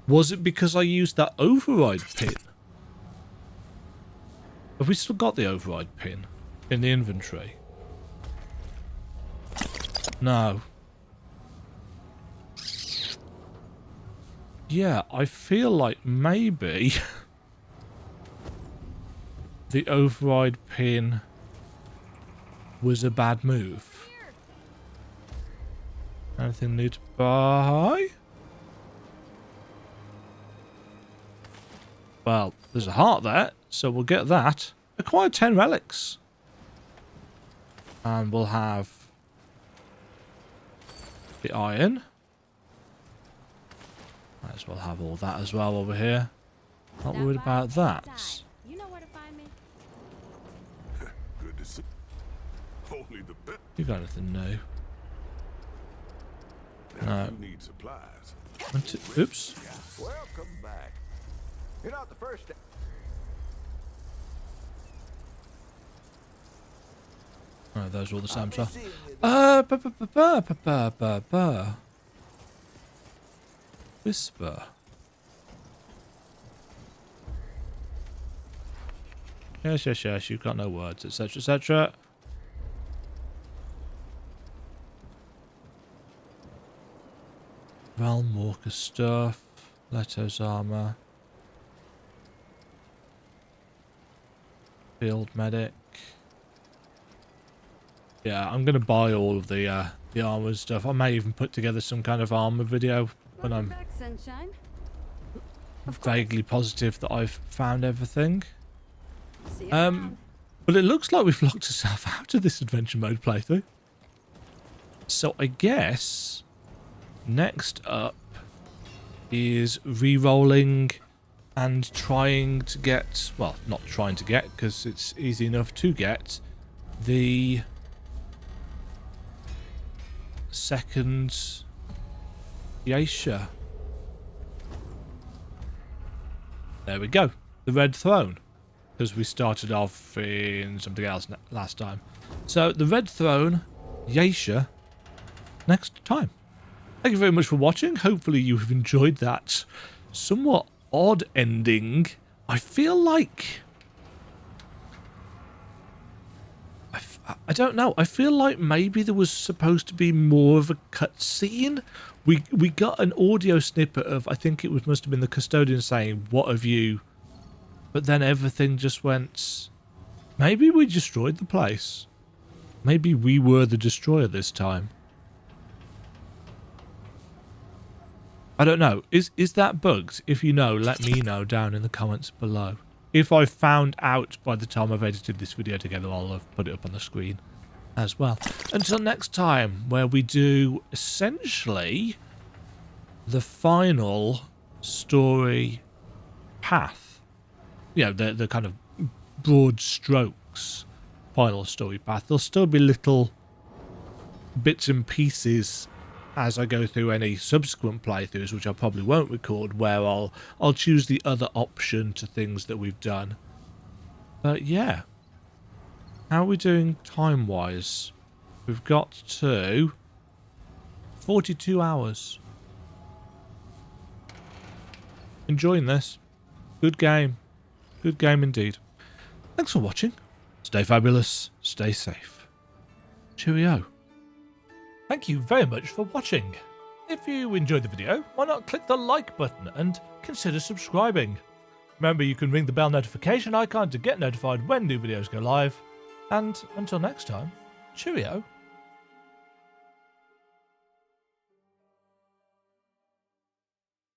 Speaker 1: Was it because I used that override pin? Have we still got the override pin in the inventory? No. Yeah, I feel like maybe the override pin was a bad move. Anything new to buy? Well, there's a heart there, so we'll get that. Acquire 10 relics. And we'll have the iron. Might as well have all that as well over here. Not worried about that.
Speaker 7: You know where to find me.
Speaker 6: Good to see. Only the best.
Speaker 1: You got anything new? No.
Speaker 6: You need supplies.
Speaker 1: Oops.
Speaker 6: Welcome back. You're not the first.
Speaker 1: Oh, those are all the same stuff. Whisper. Yes, yes, yes, you've got no words, etc., etc. Realm Walker stuff. Leto's armor. Field medic. Yeah, I'm gonna buy all of the armor stuff. I may even put together some kind of armor video when I'm
Speaker 7: Back, sunshine.
Speaker 1: vaguely positive that I've found everything.
Speaker 7: See you around.
Speaker 1: But it looks like we've locked ourselves out of this adventure mode playthrough. So I guess next up is re-rolling and trying to get, well, not trying to get, because it's easy enough to get, the second Geisha. There we go. The Red Throne. Because we started off in something else last time. So, the Red Throne, Geisha, next time. Thank you very much for watching. Hopefully you have enjoyed that somewhat odd ending. I feel like... I don't know. I feel like maybe there was supposed to be more of a cutscene. We got an audio snippet of, I think it must have been the Custodian saying, "What have you..." But then everything just went... Maybe we destroyed the place. Maybe we were the destroyer this time. I don't know. Is that bugged? If you know, let me know down in the comments below. If I found out by the time I've edited this video together, I'll have put it up on the screen as well. Until next time, where we do essentially the final story path. You know, the kind of broad strokes final story path. There'll still be little bits and pieces as I go through any subsequent playthroughs, which I probably won't record, where I'll choose the other option to things that we've done. But yeah, how are we doing time-wise? We've got to 42 hours. Enjoying this. Good game. Good game indeed. Thanks for watching. Stay fabulous. Stay safe. Cheerio. Thank you very much for watching. If you enjoyed the video, why not click the like button and consider subscribing. Remember, you can ring the bell notification icon to get notified when new videos go live. And until next time, cheerio.